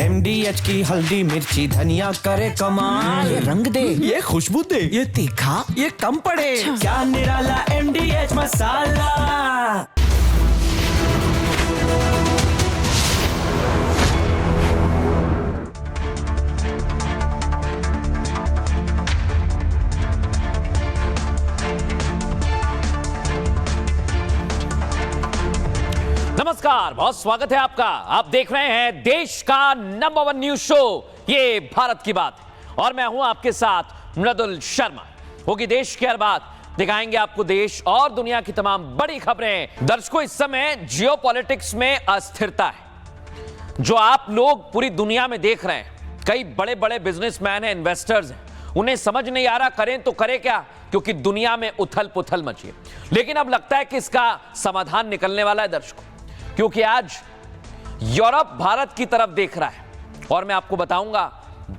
MDH की हल्दी मिर्ची धनिया करे कमाल। ये रंग दे, ये खुशबू दे, ये तीखा, ये कम पड़े। क्या निराला MDH मसाला। नमस्कार, बहुत स्वागत है आपका। आप देख रहे हैं देश का नंबर 1 न्यूज शो, ये भारत की बात, और मैं हूं आपके साथ मृदुल शर्मा। होगी देश की हर बात, दिखाएंगे आपको देश और दुनिया की तमाम बड़ी खबरें। दर्शकों, इस समय जियोपॉलिटिक्स में अस्थिरता है जो आप लोग पूरी दुनिया में देख रहे हैं। कई बड़े बड़े बिजनेसमैन हैं, इन्वेस्टर्स हैं, उन्हें समझ नहीं आ रहा करें तो करें क्या, क्योंकि दुनिया में उथल पुथल मची है। लेकिन अब लगता है कि इसका समाधान निकलने वाला है दर्शकों, क्योंकि आज यूरोप भारत की तरफ देख रहा है और मैं आपको बताऊंगा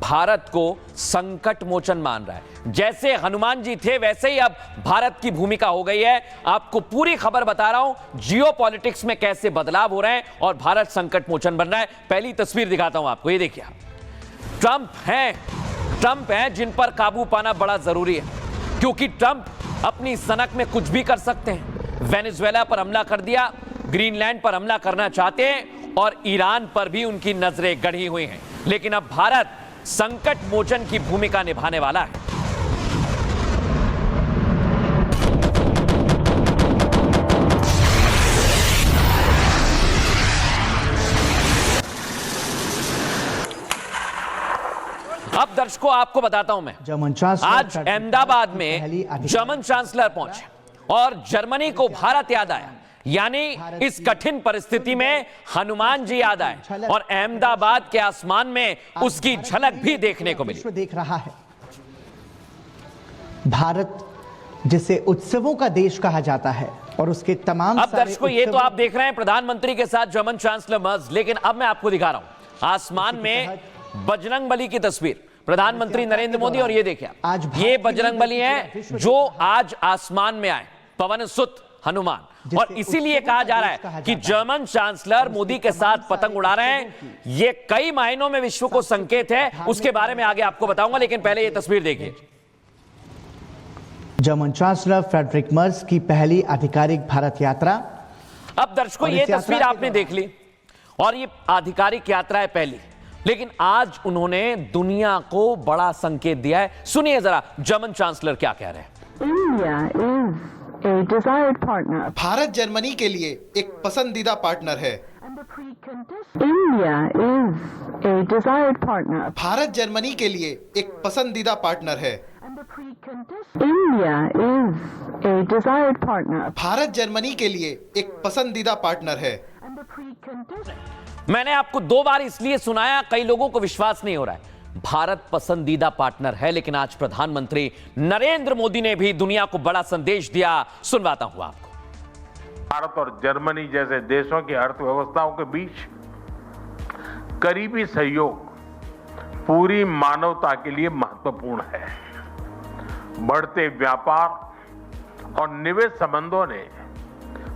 भारत को संकट मोचन मान रहा है। जैसे हनुमान जी थे वैसे ही अब भारत की भूमिका हो गई है। आपको पूरी खबर बता रहा हूं जियोपॉलिटिक्स में कैसे बदलाव हो रहे हैं और भारत संकट मोचन बन रहा है। पहली तस्वीर दिखाता हूं आपको, ये देखिए। ट्रंप हैं जिन पर काबू पाना बड़ा जरूरी है, क्योंकि ट्रंप अपनी सनक में कुछ भी कर सकते हैं। वेनेजुएला पर हमला कर दिया, ग्रीनलैंड पर हमला करना चाहते हैं और ईरान पर भी उनकी नजरें गड़ी हुई हैं। लेकिन अब भारत संकट मोचन की भूमिका निभाने वाला है। अब दर्शकों आपको बताता हूं मैं, आज अहमदाबाद में जर्मन चांसलर पहुंचे और जर्मनी को भारत याद आया, यानी इस कठिन परिस्थिति में हनुमान जी याद आए और अहमदाबाद के आसमान में उसकी झलक भी देखने को मिली। देख रहा है भारत जिसे उत्सवों का देश कहा जाता है और उसके तमाम अब दर्शकों ये तो आप देख रहे हैं प्रधानमंत्री के साथ जर्मन चांसलर मर्ज, लेकिन अब मैं आपको दिखा रहा हूं आसमान में बजरंगबली की तस्वीर। प्रधानमंत्री नरेंद्र मोदी, और ये देखिए आज ये बजरंगबली है जो आज आसमान में आए, पवन सुत हनुमान। और इसीलिए कहा जा रहा है कि जर्मन चांसलर मोदी के साथ पतंग उड़ा रहे हैं। ये कई मायनों में विश्व को संकेत है, उसके बारे में आगे आपको बताऊंगा, लेकिन पहले ये तस्वीर देखिए। जर्मन चांसलर फ्रेडरिक मर्ज की पहली आधिकारिक भारत यात्रा। अब दर्शकों ये तस्वीर आपने देख ली और ये आधिकारिक यात्रा है पहली, लेकिन आज उन्होंने दुनिया को बड़ा संकेत दिया है। सुनिए जरा जर्मन चांसलर क्या कह रहे हैं। भारत जर्मनी के लिए एक पसंदीदा पार्टनर है। भारत जर्मनी के लिए एक पसंदीदा पार्टनर है। भारत जर्मनी के लिए एक पसंदीदा पार्टनर है। मैंने आपको 2 बार इसलिए सुनाया, कई लोगों को विश्वास नहीं हो रहा है। भारत पसंदीदा पार्टनर है, लेकिन आज प्रधानमंत्री नरेंद्र मोदी ने भी दुनिया को बड़ा संदेश दिया। सुनवाता हूं आपको। भारत और जर्मनी जैसे देशों की अर्थव्यवस्थाओं के बीच करीबी सहयोग पूरी मानवता के लिए महत्वपूर्ण है। बढ़ते व्यापार और निवेश संबंधों ने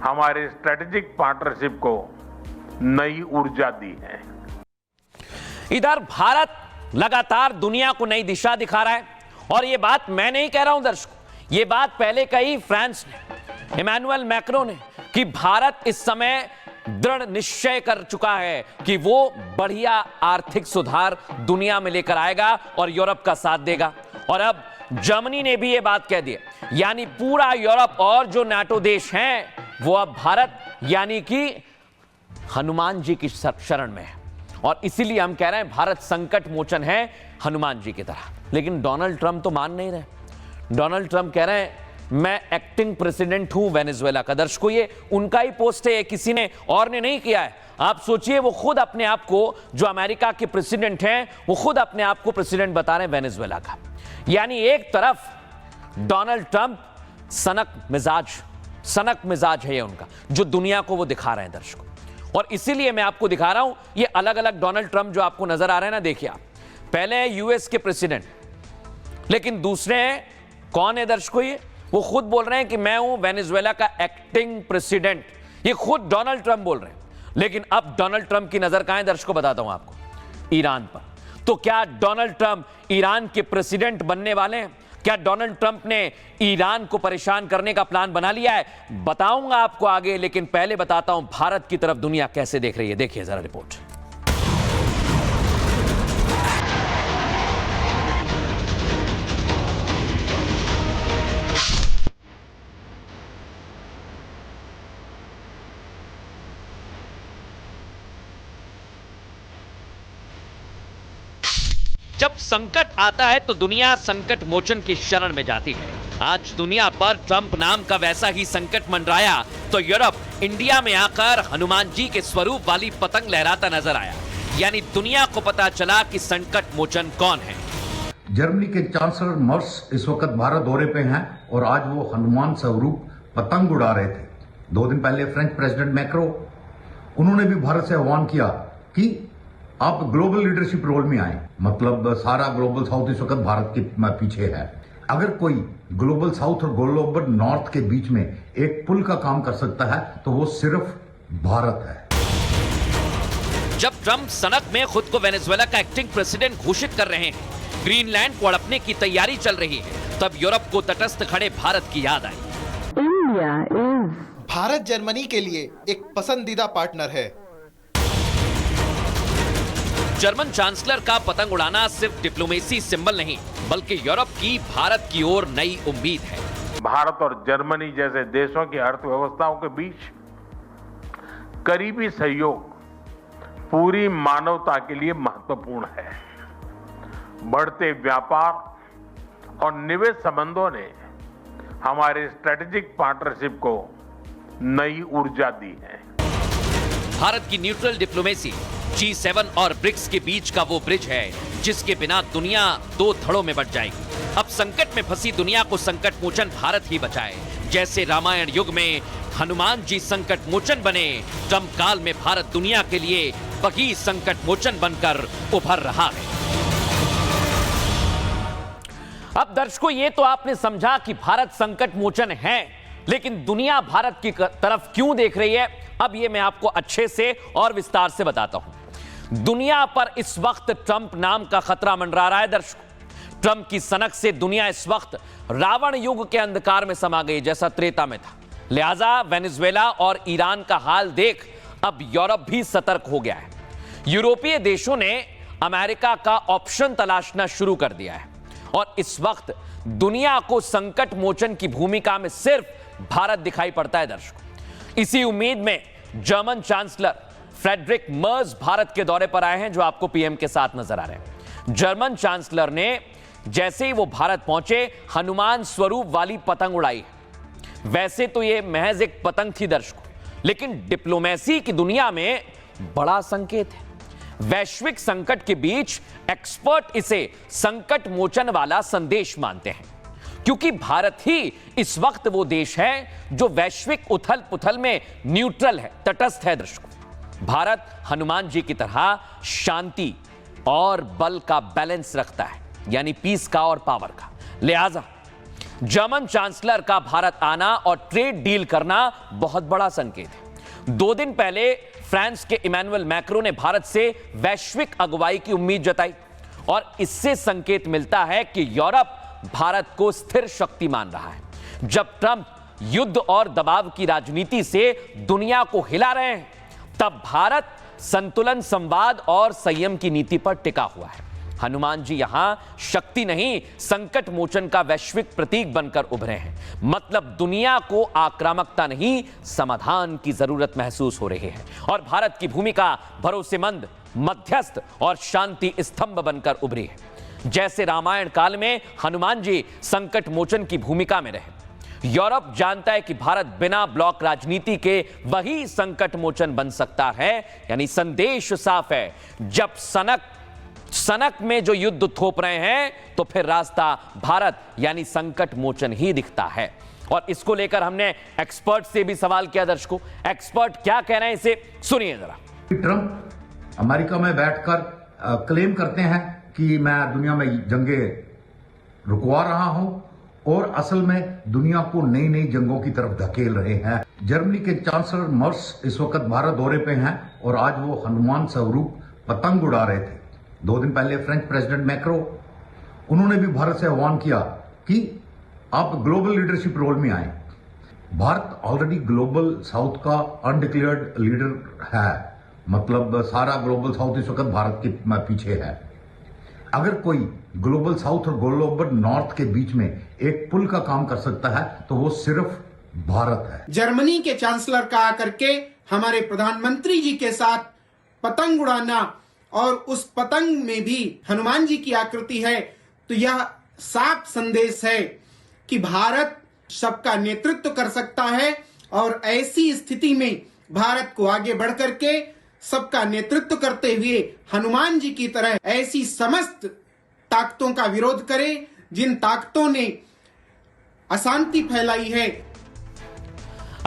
हमारे स्ट्रेटेजिक पार्टनरशिप को नई ऊर्जा दी है। इधर भारत लगातार दुनिया को नई दिशा दिखा रहा है, और यह बात मैं नहीं कह रहा हूं दर्शकों, यह बात पहले कही फ्रांस ने, इमैनुअल मैक्रों ने, कि भारत इस समय दृढ़ निश्चय कर चुका है कि वो बढ़िया आर्थिक सुधार दुनिया में लेकर आएगा और यूरोप का साथ देगा। और अब जर्मनी ने भी यह बात कह दी, यानी पूरा यूरोप और जो नाटो देश हैं वो अब भारत यानी कि हनुमान जी की शरण में है। और इसीलिए हम कह रहे हैं भारत संकट मोचन है हनुमान जी की तरह। लेकिन डोनाल्ड ट्रंप तो मान नहीं रहे। डोनाल्ड ट्रंप कह रहे हैं मैं एक्टिंग प्रेसिडेंट हूं वेनेजुएला का। दर्शकों ये उनका ही पोस्ट है, किसी ने और ने नहीं किया है। आप सोचिए, वो खुद अपने आप को, जो अमेरिका के प्रेसिडेंट हैं, वो खुद अपने आप को प्रेसिडेंट बता रहे हैं वेनेजुएला का। यानी एक तरफ डोनाल्ड ट्रंप सनक मिजाज है ये उनका, जो दुनिया को वो दिखा रहे हैं दर्शकों। और इसीलिए मैं आपको दिखा रहा हूं ये अलग अलग डोनाल्ड ट्रंप जो आपको नजर आ रहे हैं ना, देखिए आप। पहले यूएस के प्रेसिडेंट, लेकिन दूसरे हैं कौन है दर्शकों, ये वो खुद बोल रहे हैं कि मैं हूं वेनेजुएला का एक्टिंग प्रेसिडेंट। ये खुद डोनाल्ड ट्रंप बोल रहे हैं। लेकिन अब डोनाल्ड ट्रंप की नजर कहां है दर्शकों, बताता हूं आपको। ईरान पर। तो क्या डोनाल्ड ट्रंप ईरान के प्रेसिडेंट बनने वाले हैं? क्या डोनाल्ड ट्रंप ने ईरान को परेशान करने का प्लान बना लिया है? बताऊंगा आपको आगे, लेकिन पहले बताता हूं भारत की तरफ दुनिया कैसे देख रही है। देखिए जरा रिपोर्ट। जब संकट आता है तो दुनिया संकट मोचन की शरण में जाती है। आज दुनिया पर ट्रंप नाम का वैसा ही संकट मंडराया तो यूरोप इंडिया में आकर हनुमान जी के स्वरूप वाली पतंग लहराता नजर आया। यानी दुनिया को पता चला कि संकट मोचन कौन है। जर्मनी के चांसलर मर्स इस वक्त भारत दौरे पे हैं और आज वो हनुमान स्वरूप पतंग उड़ा रहे थे। 2 दिन पहले फ्रेंच प्रेसिडेंट मैक्रो, उन्होंने भी भारत से आह्वान किया कि आप ग्लोबल लीडरशिप रोल में आए। मतलब सारा ग्लोबल साउथ इस वक्त भारत के पीछे है। अगर कोई ग्लोबल साउथ और ग्लोबल नॉर्थ के बीच में एक पुल का काम कर सकता है तो वो सिर्फ भारत है। जब ट्रंप सनक में खुद को वेनेजुएला का एक्टिंग प्रेसिडेंट घोषित कर रहे हैं, ग्रीनलैंड को हड़पने की तैयारी चल रही है, तब यूरोप को तटस्थ खड़े भारत की याद आई। भारत जर्मनी के लिए एक पसंदीदा पार्टनर है। जर्मन चांसलर का पतंग उड़ाना सिर्फ डिप्लोमेसी सिंबल नहीं, बल्कि यूरोप की भारत की ओर नई उम्मीद है। भारत और जर्मनी जैसे देशों की अर्थव्यवस्थाओं के बीच करीबी सहयोग पूरी मानवता के लिए महत्वपूर्ण है। बढ़ते व्यापार और निवेश संबंधों ने हमारे स्ट्रेटेजिक पार्टनरशिप को नई ऊर्जा दी है। भारत की न्यूट्रल डिप्लोमेसी G7 और ब्रिक्स के बीच का वो ब्रिज है जिसके बिना दुनिया 2 धड़ों में बंट जाएगी। अब संकट में फंसी दुनिया को संकट मोचन भारत ही बचाए। जैसे रामायण युग में हनुमान जी संकट मोचन बने, ट्रंप काल में भारत दुनिया के लिए वही संकट मोचन बनकर उभर रहा है। अब दर्शकों, ये तो आपने समझा कि भारत संकट मोचन है, लेकिन दुनिया भारत की तरफ क्यों देख रही है, अब ये मैं आपको अच्छे से और विस्तार से बताता हूं। दुनिया पर इस वक्त ट्रंप नाम का खतरा मंडरा रहा है। दर्शकों, ट्रंप की सनक से दुनिया इस वक्त रावण युग के अंधकार में समा गई, जैसा त्रेता में था। लिहाजा वेनेजुएला और ईरान का हाल देख अब यूरोप भी सतर्क हो गया है। यूरोपीय देशों ने अमेरिका का ऑप्शन तलाशना शुरू कर दिया है और इस वक्त दुनिया को संकट मोचन की भूमिका में सिर्फ भारत दिखाई पड़ता है। दर्शकों, इसी उम्मीद में German chancellor Friedrich Merz Bharat के दौरे पर आए हैं, जो आपको पीएम के साथ नजर आ रहे हैं। जर्मन चांसलर ने जैसे ही वो भारत पहुंचे हनुमान स्वरूप वाली पतंग उड़ाई। वैसे तो ये महज एक पतंग थी दर्शकों, लेकिन डिप्लोमेसी की दुनिया में बड़ा संकेत है। वैश्विक संकट के बीच एक्सपर्ट इसे संकट मोचन वाला संदेश मानते हैं, क्योंकि भारत ही इस वक्त वो देश है जो वैश्विक उथल पुथल में न्यूट्रल है, तटस्थ है। दर्शकों, भारत हनुमान जी की तरह शांति और बल का बैलेंस रखता है, यानी पीस का और पावर का। लिहाजा जर्मन चांसलर का भारत आना और ट्रेड डील करना बहुत बड़ा संकेत है। 2 दिन पहले फ्रांस के इमैनुअल मैक्रो ने भारत से वैश्विक अगुवाई की उम्मीद जताई और इससे संकेत मिलता है कि यूरोप भारत को स्थिर शक्ति मान रहा है। जब ट्रंप युद्ध और दबाव की राजनीति से दुनिया को हिला रहे हैं, तब भारत संतुलन, संवाद और संयम की नीति पर टिका हुआ है। हनुमान जी यहां शक्ति नहीं, संकट मोचन का वैश्विक प्रतीक बनकर उभरे हैं। मतलब दुनिया को आक्रामकता नहीं, समाधान की जरूरत महसूस हो रही है और भारत की भूमिका भरोसेमंद, मध्यस्थ और शांति स्तंभ बनकर उभरी है। जैसे रामायण काल में हनुमान जी संकट मोचन की भूमिका में रहे, यूरोप जानता है कि भारत बिना ब्लॉक राजनीति के वही संकट मोचन बन सकता है। यानी संदेश साफ है, जब सनक में जो युद्ध थोप रहे हैं तो फिर रास्ता भारत यानी संकट मोचन ही दिखता है। और इसको लेकर हमने एक्सपर्ट से भी सवाल किया। दर्शकों, एक्सपर्ट क्या कह रहे हैं, इसे सुनिए जरा। ट्रंप अमेरिका में बैठकर क्लेम करते हैं कि मैं दुनिया में जंगे रुकवा रहा हूं और असल में दुनिया को नई नई जंगों की तरफ धकेल रहे हैं। जर्मनी के चांसलर मर्स इस वक्त भारत दौरे पे हैं और आज वो हनुमान स्वरूप पतंग उड़ा रहे थे। 2 दिन पहले फ्रेंच प्रेसिडेंट मैक्रो, उन्होंने भी भारत से आह्वान किया कि आप ग्लोबल लीडरशिप रोल में आए। भारत ऑलरेडी ग्लोबल साउथ का अनडिक्लेयर्ड लीडर है, मतलब सारा ग्लोबल साउथ इस वक्त भारत के पीछे है। अगर कोई ग्लोबल साउथ और ग्लोबल नॉर्थ के बीच में एक पुल का काम कर सकता है तो वो सिर्फ भारत है। जर्मनी के चांसलर का आकर के हमारे प्रधानमंत्री जी के साथ पतंग उड़ाना और उस पतंग में भी हनुमान जी की आकृति है, तो यह साफ संदेश है कि भारत सबका नेतृत्व कर सकता है और ऐसी स्थिति में भारत को आगे बढ़ करके सबका नेतृत्व करते हुए हनुमान जी की तरह ऐसी समस्त ताकतों का विरोध करे जिन ताकतों ने अशांति फैलाई है।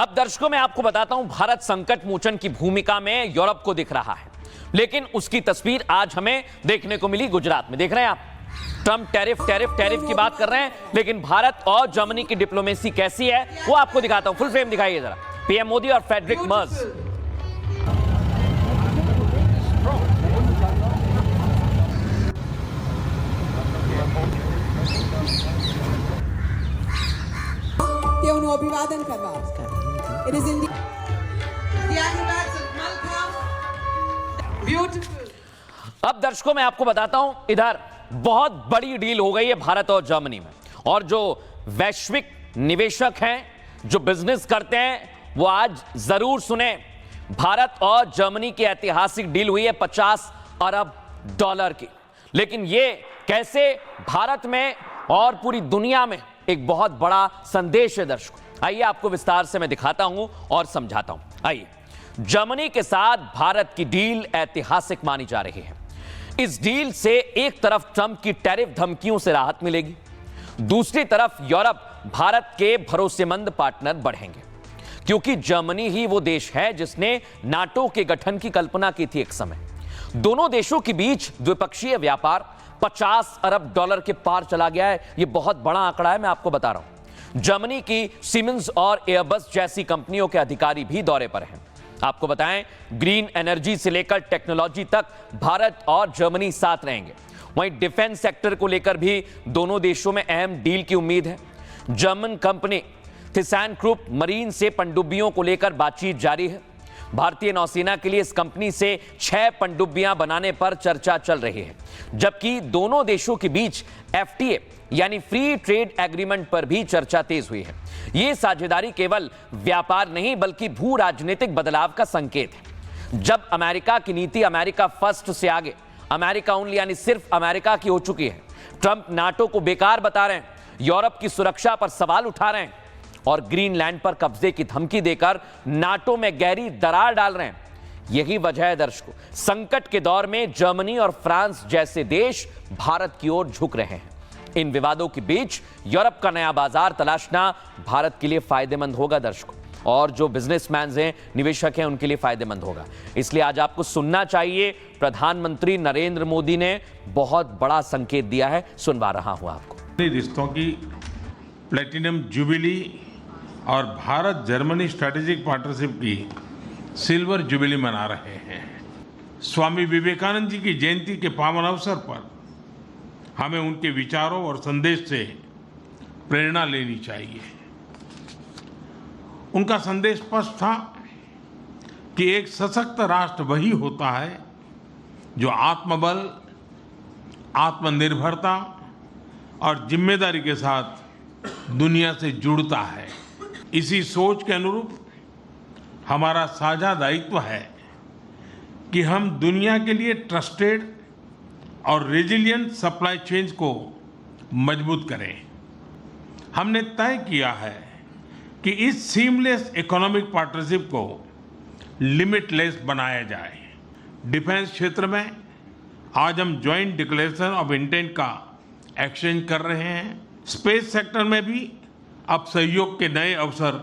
अब दर्शकों मैं आपको बताता हूं, भारत संकट मोचन की भूमिका में यूरोप को दिख रहा है, लेकिन उसकी तस्वीर आज हमें देखने को मिली गुजरात में। देख रहे हैं आप, ट्रंप टैरिफ की बात कर रहे हैं, लेकिन भारत और जर्मनी की डिप्लोमेसी कैसी है वो आपको दिखाता हूं। फुल फ्रेम दिखाइए जरा। पीएम मोदी और फ्रेडरिक मर्ज। તેઓનું અભિવાદન કરવા. It is indeed the acrobats of Malcolm. Beautiful. अब दर्शकों मैं आपको बताता हूं, इधर बहुत बड़ी डील हो गई है भारत और जर्मनी में, और जो वैश्विक निवेशक हैं, जो बिजनेस करते हैं, वो आज जरूर सुने। भारत और जर्मनी की ऐतिहासिक डील हुई है 50 अरब डॉलर की, लेकिन ये कैसे भारत में और पूरी दुनिया में एक बहुत बड़ा संदेश है दर्शकों। आइए आपको विस्तार से मैं दिखाता हूं और समझाता हूं। आइए, जर्मनी के साथ भारत की डील ऐतिहासिक मानी जा रही है। इस डील से एक तरफ ट्रंप की टैरिफ धमकियों से राहत मिलेगी, दूसरी तरफ यूरोप भारत के भरोसेमंद पार्टनर बढ़ेंगे, क्योंकि जर्मनी ही वो देश है जिसने नाटो के गठन की कल्पना की थी एक समय। दोनों देशों के बीच द्विपक्षीय व्यापार 50 अरब डॉलर के पार चला गया है। यह बहुत बड़ा आंकड़ा है, मैं आपको बता रहा हूं। जर्मनी की सीमेंस और एयरबस जैसी कंपनियों के अधिकारी भी दौरे पर हैं। आपको बताएं, ग्रीन एनर्जी से लेकर टेक्नोलॉजी तक भारत और जर्मनी साथ रहेंगे। वहीं डिफेंस सेक्टर को लेकर भी दोनों देशों में अहम डील की उम्मीद है। जर्मन कंपनी थिसैनक्रूप मरीन से पनडुब्बियों को लेकर बातचीत जारी है। भारतीय नौसेना के लिए इस कंपनी से 6 पनडुब्बियां बनाने पर चर्चा चल रही है, जबकि दोनों देशों के बीच FTA यानी फ्री ट्रेड एग्रीमेंट पर भी चर्चा तेज हुई है। यह साझेदारी केवल व्यापार नहीं बल्कि भू राजनीतिक बदलाव का संकेत है। जब अमेरिका की नीति अमेरिका फर्स्ट से आगे अमेरिका ओनली यानी सिर्फ अमेरिका की हो चुकी है, ट्रंप नाटो को बेकार बता रहे हैं, यूरोप की सुरक्षा पर सवाल उठा रहे हैं और ग्रीनलैंड पर कब्जे की धमकी देकर नाटो में गहरी दरार डाल रहे हैं। यही वजह है दर्शकों, संकट के दौर में जर्मनी और फ्रांस जैसे देश भारत की ओर झुक रहे हैं। इन विवादों के बीच यूरोप का नया बाजार तलाशना भारत के लिए फायदेमंद होगा दर्शकों, और जो बिजनेसमैन हैं, निवेशक हैं, उनके लिए फायदेमंद होगा। इसलिए आज आपको सुनना चाहिए, प्रधानमंत्री नरेंद्र मोदी ने बहुत बड़ा संकेत दिया है। सुनवा रहा हूं आपको। रिश्तों की प्लेटिनम जुबिली और भारत जर्मनी स्ट्रैटेजिक पार्टनरशिप की सिल्वर जुबिली मना रहे हैं। स्वामी विवेकानंद जी की जयंती के पावन अवसर पर हमें उनके विचारों और संदेश से प्रेरणा लेनी चाहिए। उनका संदेश स्पष्ट था कि एक सशक्त राष्ट्र वही होता है जो आत्मबल, आत्मनिर्भरता और जिम्मेदारी के साथ दुनिया से जुड़ता है। इसी सोच के अनुरूप हमारा साझा दायित्व है कि हम दुनिया के लिए ट्रस्टेड और रेजिलिएंट सप्लाई चेन्स को मजबूत करें। हमने तय किया है कि इस सीमलेस इकोनॉमिक पार्टनरशिप को लिमिटलेस बनाया जाए। डिफेंस क्षेत्र में आज हम ज्वाइंट डिक्लेरेशन ऑफ इंटेंट का एक्सचेंज कर रहे हैं। स्पेस सेक्टर में भी अब सहयोग के नए अवसर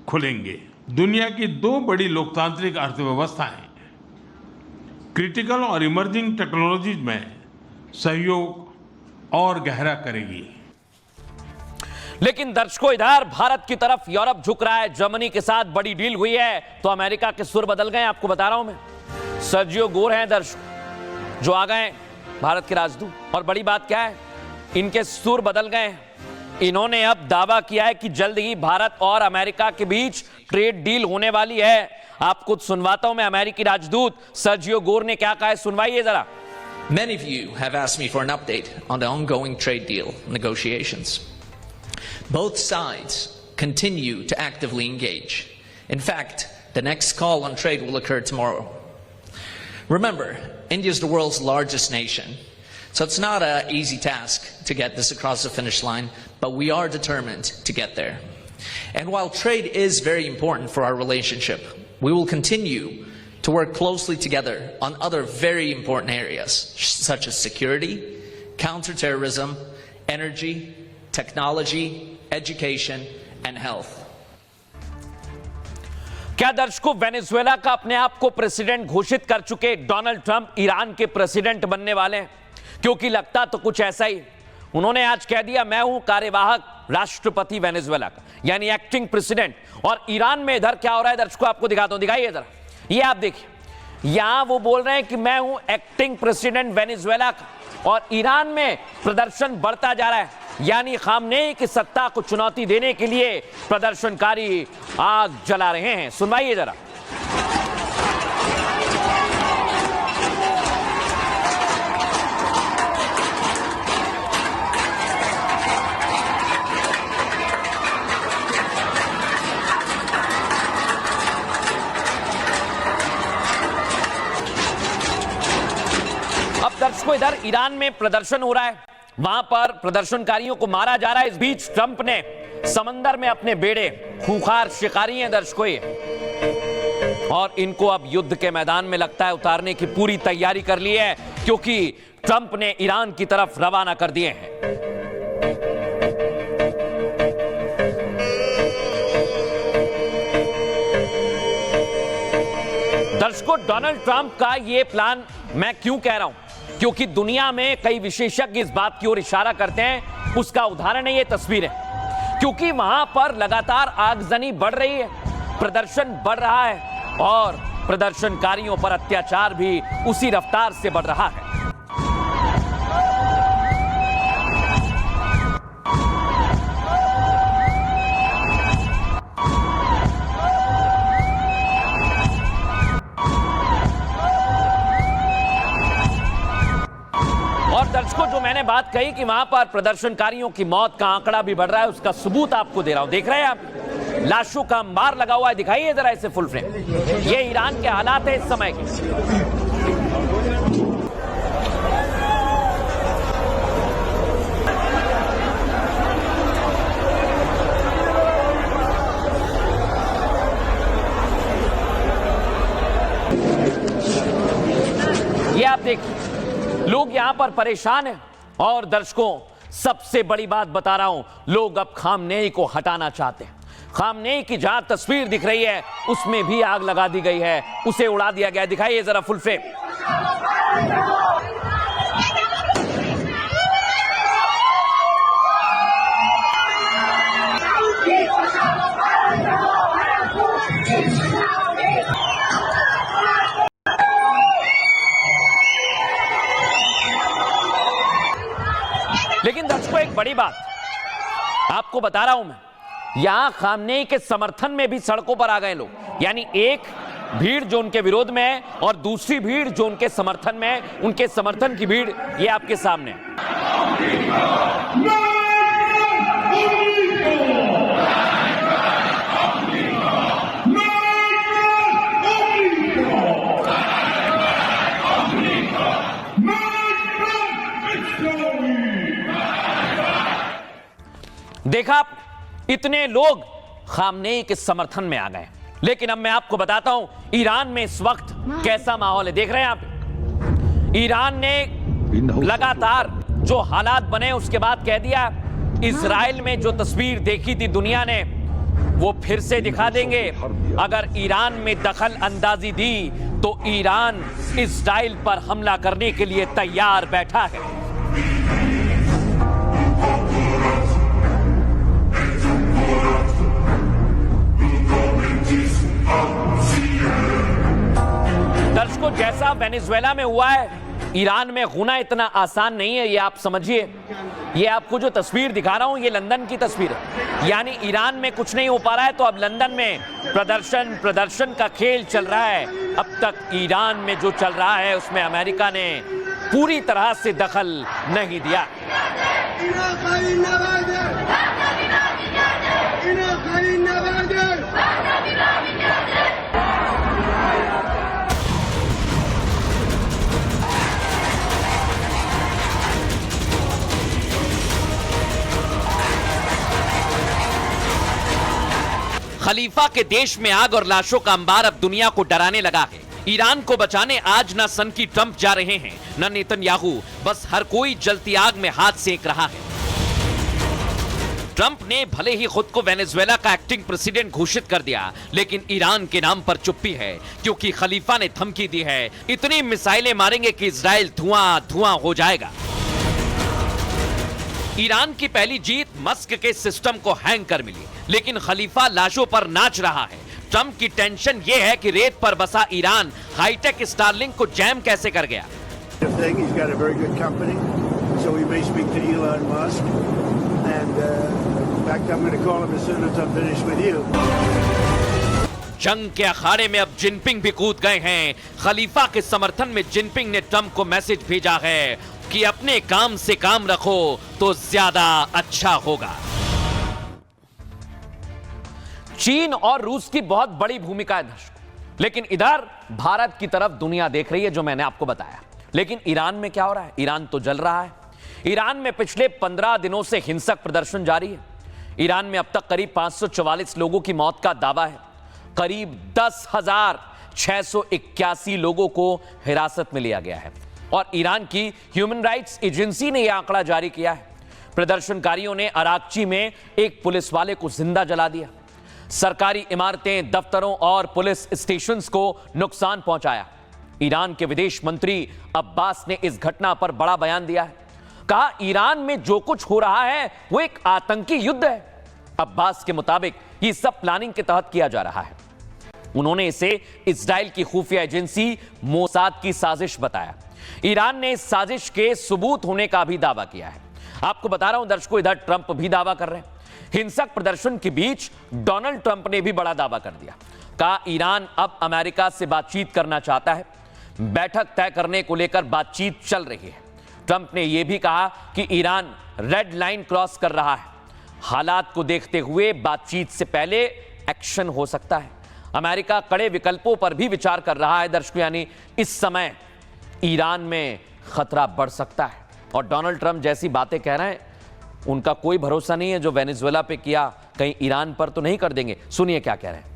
खुलेंगे। दुनिया की 2 बड़ी लोकतांत्रिक अर्थव्यवस्थाएं क्रिटिकल और इमर्जिंग टेक्नोलॉजीज में सहयोग और गहरा करेगी। लेकिन दर्शकों, इधर भारत की तरफ यूरोप झुक रहा है। जर्मनी के साथ बड़ी डील हुई है तो अमेरिका के सुर बदल गए। आपको बता रहा हूं मैं, सर्जियो गोर हैं दर्शकों जो आ गए भारत के राजदूत। और बड़ी बात क्या है, इनके सुर बदल गए हैं। इन्होंने अब दावा किया है कि जल्द ही भारत और अमेरिका के बीच ट्रेड डील होने वाली है। आपको सुनवाता हूं मैं अमेरिकी राजदूत सर्जियो गोर ने क्या कहा है, सुनवाइए जरा। Many of you have asked me for an update on the ongoing trade deal negotiations. Both sides continue to actively engage. In fact, the next call on trade will occur tomorrow. Remember, India is the world's largest nation, so it's not an easy task to get this across the finish line, but we are determined to get there. And while trade is very important for our relationship, we will continue to work closely together on other very important areas, such as security, counterterrorism, energy, technology, education, and health. क्या दर्शकों, Venezuela का अपने आप को president घोषित कर चुके Donald Trump Iran के प्रेसिडेंट बनने वाले हैं? क्योंकि लगता तो कुछ ऐसा ही। उन्होंने आज कह दिया, मैं हूं कार्यवाहक राष्ट्रपति वेनेजुएला का, यानी एक्टिंग प्रेसिडेंट। और ईरान में इधर क्या हो रहा है दर्शकों, आपको दिखाता हूं, दिखाइए जरा। ये आप देखिए, यहां वो बोल रहे हैं कि मैं हूं एक्टिंग प्रेसिडेंट वेनेजुएला का, और ईरान में प्रदर्शन बढ़ता जा रहा है। यानी खामनेई की सत्ता को चुनौती देने के लिए प्रदर्शनकारी आग जला रहे हैं। सुनवाइए जरा। अब दर्शकों, इधर ईरान में प्रदर्शन हो रहा है, वहां पर प्रदर्शनकारियों को मारा जा रहा है। इस बीच ट्रंप ने समंदर में अपने बेड़े, खूंखार शिकारी हैं दर्शकों ये, और इनको अब युद्ध के मैदान में लगता है उतारने की पूरी तैयारी कर ली है, क्योंकि ट्रंप ने ईरान की तरफ रवाना कर दिए हैं। दर्शकों, डोनाल्ड ट्रंप का यह प्लान मैं क्यों कह रहा हूं, क्योंकि दुनिया में कई विशेषज्ञ इस बात की ओर इशारा करते हैं। उसका उदाहरण है ये तस्वीरें, क्योंकि वहां पर लगातार आगजनी बढ़ रही है, प्रदर्शन बढ़ रहा है, और प्रदर्शनकारियों पर अत्याचार भी उसी रफ्तार से बढ़ रहा है। और दर्शकों, जो मैंने बात कही कि वहां पर प्रदर्शनकारियों की मौत का आंकड़ा भी बढ़ रहा है, उसका सबूत आपको दे रहा हूं। देख रहे हैं आप, लाशों का अंबार लगा हुआ है। दिखाइए जरा इसे फुल फ्रेम। ये ईरान के हालात है इस समय के। ये आप देखिए, लोग यहां पर परेशान हैं। और दर्शकों, सबसे बड़ी बात बता रहा हूं, लोग अब खामनेई को हटाना चाहते हैं। खामनेई की जहां तस्वीर दिख रही है, उसमें भी आग लगा दी गई है, उसे उड़ा दिया गया है। दिखाइए जरा फुल फ्रेम। लेकिन दर्शकों, एक बड़ी बात आपको बता रहा हूं मैं, यहां खामनेई के समर्थन में भी सड़कों पर आ गए लोग। यानी एक भीड़ जो उनके विरोध में है, और दूसरी भीड़ जो उनके समर्थन में है। उनके समर्थन की भीड़ ये आपके सामने है। देखा, इतने लोग खामनेई के समर्थन में आ गए। लेकिन अब मैं आपको बताता हूं ईरान में इस वक्त कैसा माहौल है। देख रहे हैं आप, ईरान ने लगातार जो हालात बने उसके बाद कह दिया, इजराइल में जो तस्वीर देखी थी दुनिया ने, वो फिर से दिखा देंगे। अगर ईरान में दखल अंदाजी दी तो ईरान इजराइल पर हमला करने के लिए तैयार बैठा है। दर्शकों, जैसा वेनेजुएला में हुआ है, ईरान में होना इतना आसान नहीं है, ये आप समझिए। ये आपको जो तस्वीर दिखा रहा हूं, ये लंदन की तस्वीर है। यानी ईरान में कुछ नहीं हो पा रहा है तो अब लंदन में प्रदर्शन का खेल चल रहा है। अब तक ईरान में जो चल रहा है उसमें अमेरिका ने पूरी तरह से दखल नहीं दिया। खलीफा के देश में आग और लाशों का अंबार अब दुनिया को डराने लगा है। ईरान को बचाने आज ना सनकी ट्रंप जा रहे हैं, न नेतन्याहू, बस हर कोई जलती आग में हाथ सेक रहा है। ट्रंप ने भले ही खुद को वेनेजुएला का एक्टिंग प्रेसिडेंट घोषित कर दिया, लेकिन ईरान के नाम पर चुप्पी है, क्योंकि खलीफा ने धमकी दी है, इतनी मिसाइलें मारेंगे कि इजराइल धुआं धुआं हो जाएगा। ईरान की पहली जीत मस्क के सिस्टम को हैंग कर मिली, लेकिन खलीफा लाशों पर नाच रहा है। ट्रंप की टेंशन यह है कि रेत पर बसा ईरान हाईटेक स्टारलिंक को जैम कैसे कर गया। जंग के अखाड़े में अब जिनपिंग भी कूद गए हैं। खलीफा के समर्थन में जिनपिंग ने ट्रंप को मैसेज भेजा है कि अपने काम से काम रखो तो ज्यादा अच्छा होगा। चीन और रूस की बहुत बड़ी भूमिका है दर्शकों, लेकिन इधर भारत की तरफ दुनिया देख रही है, जो मैंने आपको बताया। लेकिन ईरान में क्या हो रहा है? ईरान तो जल रहा है। ईरान में पिछले 15 दिनों से हिंसक प्रदर्शन जारी है। ईरान में अब तक करीब 544 लोगों की मौत का दावा है। करीब 10,681 लोगों को हिरासत में लिया गया है और ईरान की ह्यूमन राइट्स एजेंसी ने यह आंकड़ा जारी किया है। प्रदर्शनकारियों ने अराकची में एक पुलिस वाले को जिंदा जला दिया। सरकारी इमारतें, दफ्तरों और पुलिस स्टेशंस को नुकसान पहुंचाया। ईरान के विदेश मंत्री अब्बास ने इस घटना पर बड़ा बयान दिया है। कहा, ईरान में जो कुछ हो रहा है वो एक आतंकी युद्ध है। अब्बास के मुताबिक ये सब प्लानिंग के तहत किया जा रहा है। उन्होंने इसे इजराइल की खुफिया एजेंसी मोसाद की साजिश बताया। ईरान ने इस साजिश के सबूत होने का भी दावा किया है। आपको बता रहा हूं दर्शकों, इधर ट्रंप भी दावा कर रहे हैं। हिंसक प्रदर्शन के बीच डोनाल्ड ट्रंप ने भी बड़ा दावा कर दिया। कहा, ईरान अब अमेरिका से बातचीत करना चाहता है। बैठक तय करने को लेकर बातचीत चल रही है। ट्रंप ने यह भी कहा कि ईरान रेड लाइन क्रॉस कर रहा है। हालात को देखते हुए बातचीत से पहले एक्शन हो सकता है। अमेरिका कड़े विकल्पों पर भी विचार कर रहा है दर्शकों, यानी इस समय ईरान में खतरा बढ़ सकता है। और डोनाल्ड ट्रंप जैसी बातें कह रहे हैं, उनका कोई भरोसा नहीं है। जो वेनेजुएला पे किया, कहीं ईरान पर तो नहीं कर देंगे। सुनिए क्या कह रहे हैं।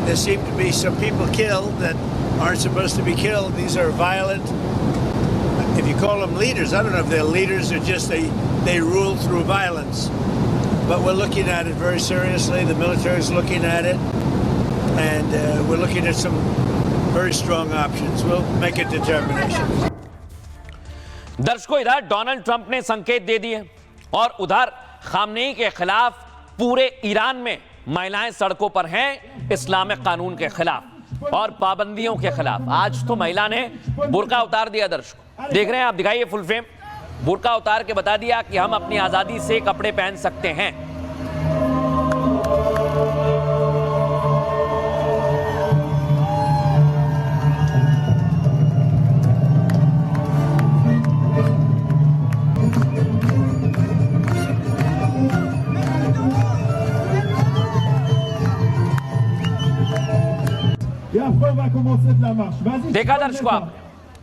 There seem to be some people killed that aren't supposed to be killed. These are violent, if you call them leaders, I don't know if they're leaders or just they rule through violence. But we're looking at it very seriously. The military is looking at it. And we're looking at some very strong options. We'll make a determination. दर्शकों, इधर Donald Trump ने संकेत दे दिए और उधर Khamenei के खिलाफ पूरे ईरान में महिलाएं सड़कों पर हैं इस्लामिक कानून के खिलाफ और पाबंदियों के खिलाफ। आज तो महिला ने बुर्का उतार दिया। दर्शकों देख रहे हैं आप, दिखाइए फुल फ्रेम। बुर्का उतार के बता दिया कि हम अपनी आजादी से कपड़े पहन सकते हैं। देखा दर्शकों आप,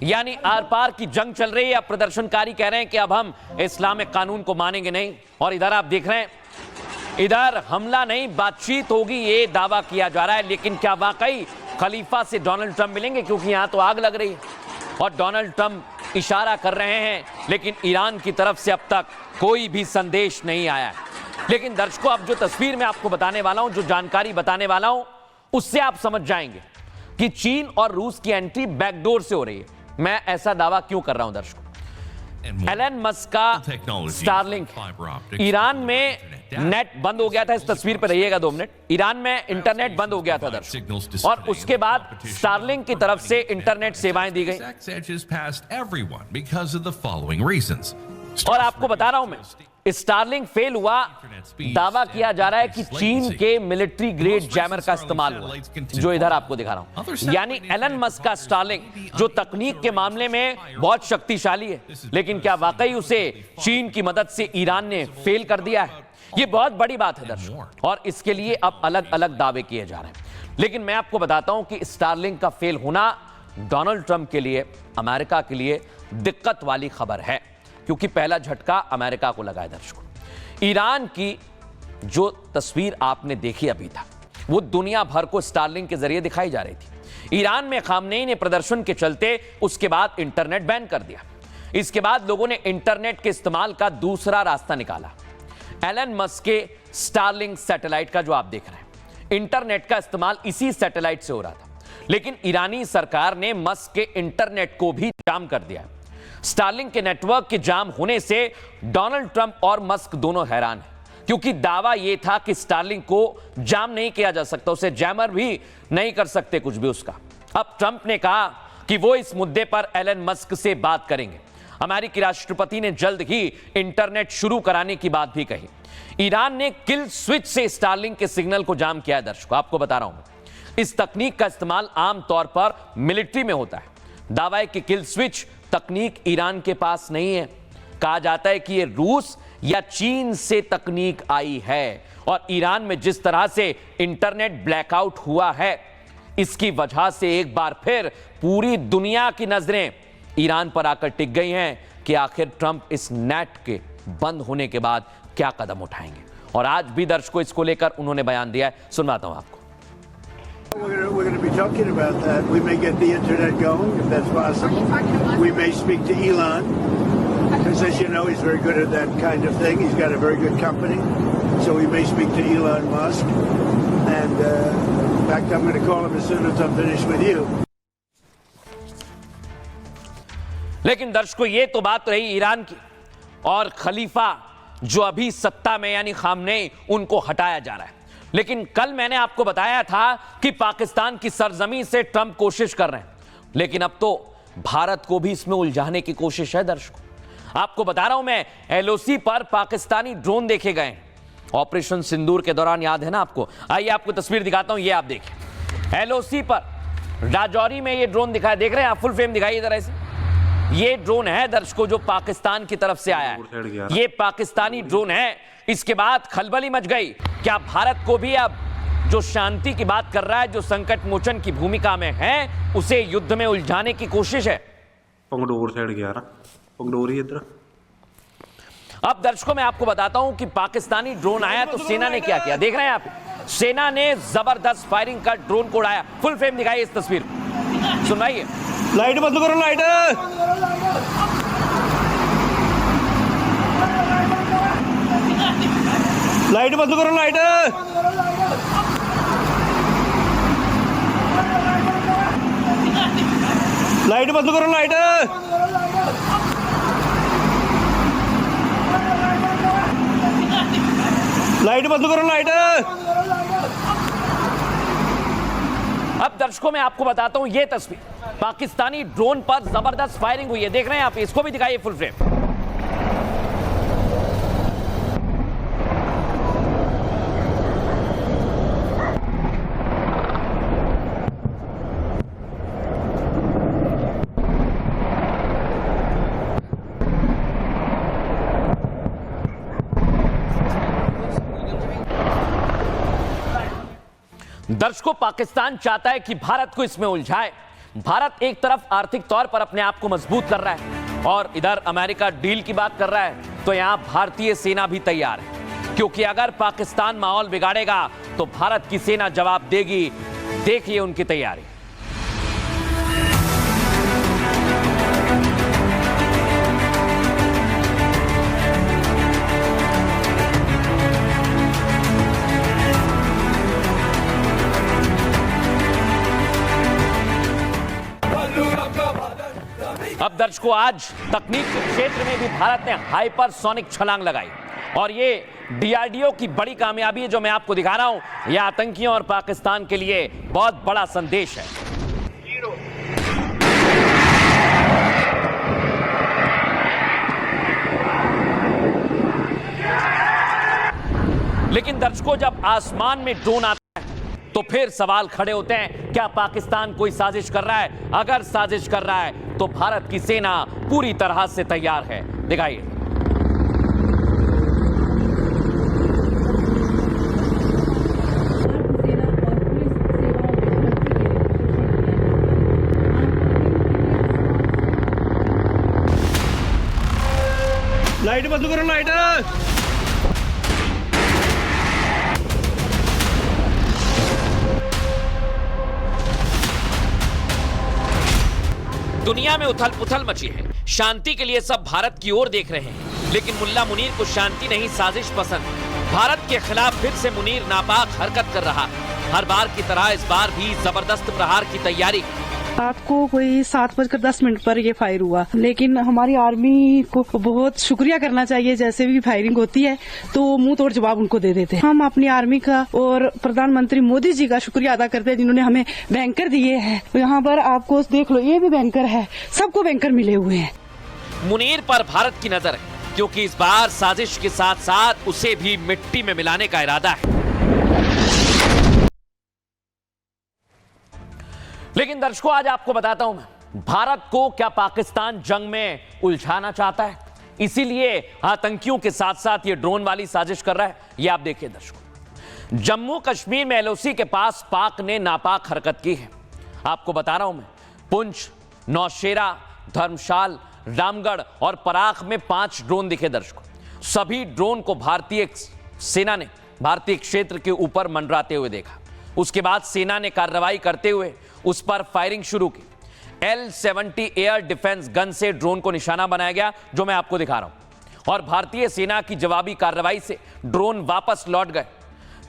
यानी आर पार की जंग चल रही है। अब प्रदर्शनकारी कह रहे हैं कि अब हम इस्लामिक कानून को मानेंगे नहीं। और इधर आप देख रहे हैं, इधर हमला नहीं बातचीत होगी, ये दावा किया जा रहा है। लेकिन क्या वाकई खलीफा से डोनाल्ड ट्रंप मिलेंगे? क्योंकि यहां तो आग लग रही है और डोनाल्ड ट्रंप इशारा कर रहे हैं, लेकिन ईरान की तरफ से अब तक कोई भी संदेश नहीं आया है। लेकिन दर्शकों, अब जो तस्वीर मैं आपको बताने वाला हूं, जो जानकारी बताने वाला हूं, उससे आप समझ जाएंगे कि चीन और रूस की एंट्री बैकडोर से हो रही है। मैं ऐसा दावा क्यों कर रहा हूं दर्शकों? एलन मस्क का स्टारलिंक, ईरान में नेट बंद हो गया था। इस तस्वीर पर रहिएगा 2 मिनट। ईरान में इंटरनेट बंद हो गया था दर्शक, और उसके बाद स्टारलिंक की तरफ से इंटरनेट सेवाएं दी गई। और आपको बता रहा हूं मैं, स्टारलिंक फेल हुआ, दावा किया जा रहा है कि चीन के मिलिट्री ग्रेड जैमर का इस्तेमाल हुआ, जो इधर आपको दिखा रहा हूं। यानी एलन मस्क का स्टारलिंक जो तकनीक के मामले में बहुत शक्तिशाली है, लेकिन क्या वाकई उसे चीन की मदद से ईरान ने फेल कर दिया है? यह बहुत बड़ी बात है दर्शक, और इसके लिए अब अलग अलग दावे किए जा रहे हैं। लेकिन मैं आपको बताता हूं कि स्टारलिंक का फेल होना डोनाल्ड ट्रंप के लिए, अमेरिका के लिए दिक्कत वाली खबर है, क्योंकि पहला झटका अमेरिका को लगा है दर्शकों। ईरान की जो तस्वीर आपने देखी अभी था, वो दुनिया भर को स्टारलिंक के जरिए दिखाई जा रही थी। ईरान में खामनेई ने प्रदर्शन के चलते उसके बाद इंटरनेट बैन कर दिया। इसके बाद लोगों ने इंटरनेट के इस्तेमाल का दूसरा रास्ता निकाला। एलन मस्क के स्टारलिंक सैटेलाइट का जो आप देख रहे हैं, इंटरनेट का इस्तेमाल इसी सैटेलाइट से हो रहा था, लेकिन ईरानी सरकार ने मस्क के इंटरनेट को भी जाम कर दिया। स्टारलिंक के नेटवर्क के जाम होने से डोनाल्ड ट्रंप और मस्क दोनों हैरान हैं, क्योंकि दावा यह था कि स्टारलिंक को जाम नहीं किया जा सकता, उसे जैमर भी नहीं कर सकते कुछ भी उसका। अब ट्रंप ने कहा कि वो इस मुद्दे पर एलन मस्क से बात करेंगे। अमेरिकी राष्ट्रपति ने जल्द ही इंटरनेट शुरू कराने की बात भी कही। ईरान ने किल स्विच से स्टारलिंक के सिग्नल को जाम किया है दर्शकों, आपको बता रहा हूं। इस तकनीक का इस्तेमाल आमतौर पर मिलिट्री में होता है। दावा है कि किल स्विच तकनीक ईरान के पास नहीं है। कहा जाता है कि यह रूस या चीन से तकनीक आई है, और ईरान में जिस तरह से इंटरनेट ब्लैकआउट हुआ है, इसकी वजह से एक बार फिर पूरी दुनिया की नजरें ईरान पर आकर टिक गई हैं कि आखिर ट्रंप इस नेट के बंद होने के बाद क्या कदम उठाएंगे। और आज भी दर्शकों इसको लेकर उन्होंने बयान दिया है, सुनवाता हूं आपको। We're going to be talking about that. We may get the internet going, if that's possible. We may speak to Elon, because as you know, he's very good at that kind of thing. He's got a very good company. So we may speak to Elon Musk. And in fact, I'm going to call him as soon as I'm finished with you. लेकिन दर्शकों, ये तो बात रही Iran की, और खलीफा जो अभी सत्ता में यानी खामनेई, उनको हटाया जा रहा है। लेकिन कल मैंने आपको बताया था कि पाकिस्तान की सरजमीं से ट्रंप कोशिश कर रहे हैं, लेकिन अब तो भारत को भी इसमें उलझाने की कोशिश है दर्शकों। आपको बता रहा हूं मैं, एलओसी पर पाकिस्तानी ड्रोन देखे गए ऑपरेशन सिंदूर के दौरान, याद है ना आपको? आइए आपको तस्वीर दिखाता हूं, ये आप देखिए। एलओसी पर राजौरी में ये ड्रोन दिखाया, देख रहे हैं आप? फुल फ्रेम दिखाइए जरा इसे। ये ड्रोन है दर्शकों जो पाकिस्तान की तरफ से आया है, ये पाकिस्तानी ड्रोन है। इसके बाद खलबली मच गई। क्या भारत को भी अब जो शांति की बात कर रहा है, जो संकट मोचन की भूमिका में है, उसे युद्ध में उलझाने की कोशिश है? अब दर्शकों मैं आपको बताता हूं कि पाकिस्तानी ड्रोन आया तो सेना ने क्या किया, देख रहे हैं आप? सेना ने जबरदस्त फायरिंग कर ड्रोन को उड़ाया। फुल फ्रेम दिखाइए इस तस्वीर, सुनाइए। लाइट बंद करो, लाइट लाइट बंद करो, लाइट लाइट बंद करो, लाइट लाइट बंद करो, लाइट। अब दर्शकों मैं आपको बताता हूं, यह तस्वीर पाकिस्तानी ड्रोन पर जबरदस्त फायरिंग हुई है, देख रहे हैं आप? इसको भी दिखाइए फुल फ्रेम। दर्शकों, पाकिस्तान चाहता है कि भारत को इसमें उलझाए। भारत एक तरफ आर्थिक तौर पर अपने आप को मजबूत कर रहा है, और इधर अमेरिका डील की बात कर रहा है, तो यहां भारतीय सेना भी तैयार है, क्योंकि अगर पाकिस्तान माहौल बिगाड़ेगा तो भारत की सेना जवाब देगी। देखिए उनकी तैयारी। अब दर्शकों, आज तकनीक के क्षेत्र में भी भारत ने हाइपरसोनिक छलांग लगाई और ये डीआरडीओ की बड़ी कामयाबी है जो मैं आपको दिखा रहा हूं। यह आतंकियों और पाकिस्तान के लिए बहुत बड़ा संदेश है। लेकिन दर्शकों, जब आसमान में ड्रोन आता है तो फिर सवाल खड़े होते हैं, क्या पाकिस्तान कोई साजिश कर रहा है? अगर साजिश कर रहा है तो भारत की सेना पूरी तरह से तैयार है। दिखाइए। लाइट बंद करो, लाइट। दुनिया में उथल पुथल मची है। शांति के लिए सब भारत की ओर देख रहे हैं, लेकिन मुल्ला मुनीर को शांति नहीं, साजिश पसंद। भारत के खिलाफ फिर से मुनीर नापाक हरकत कर रहा है। हर बार की तरह इस बार भी जबरदस्त प्रहार की तैयारी। रात को कोई 7:10 पर ये फायर हुआ, लेकिन हमारी आर्मी को बहुत शुक्रिया करना चाहिए। जैसे भी फायरिंग होती है तो मुंह तोड़ जवाब उनको दे देते हैं। हम अपनी आर्मी का और प्रधानमंत्री मोदी जी का शुक्रिया अदा करते हैं जिन्होंने हमें बैंकर दिए हैं। यहाँ पर आपको देख लो, ये भी बैंकर है, सबको बैंकर मिले हुए हैं। मुनीर पर भारत की नजर है क्योंकि इस बार साजिश के साथ साथ उसे भी मिट्टी में मिलाने का इरादा है। लेकिन दर्शकों, आज आपको बताता हूं मैं, भारत को क्या पाकिस्तान जंग में उलझाना चाहता है, इसीलिए आतंकियों के साथ साथ ये ड्रोन वाली साजिश कर रहा है। ये आप देखिए दर्शकों, जम्मू कश्मीर में एलओसी के पास पाक ने नापाक हरकत की है। आपको बता रहा हूं मैं, पुंछ, नौशेरा, धर्मशाल, रामगढ़ और पराख में 5 ड्रोन दिखे दर्शकों। सभी ड्रोन को भारतीय सेना ने भारतीय क्षेत्र के ऊपर मंडराते हुए देखा। उसके बाद सेना ने कार्रवाई करते हुए उस पर फायरिंग शुरू की। L-70 एयर डिफेंस गन से ड्रोन को निशाना बनाया गया, जो मैं आपको दिखा रहा हूं, और भारतीय सेना की जवाबी कार्रवाई से ड्रोन वापस लौट गए।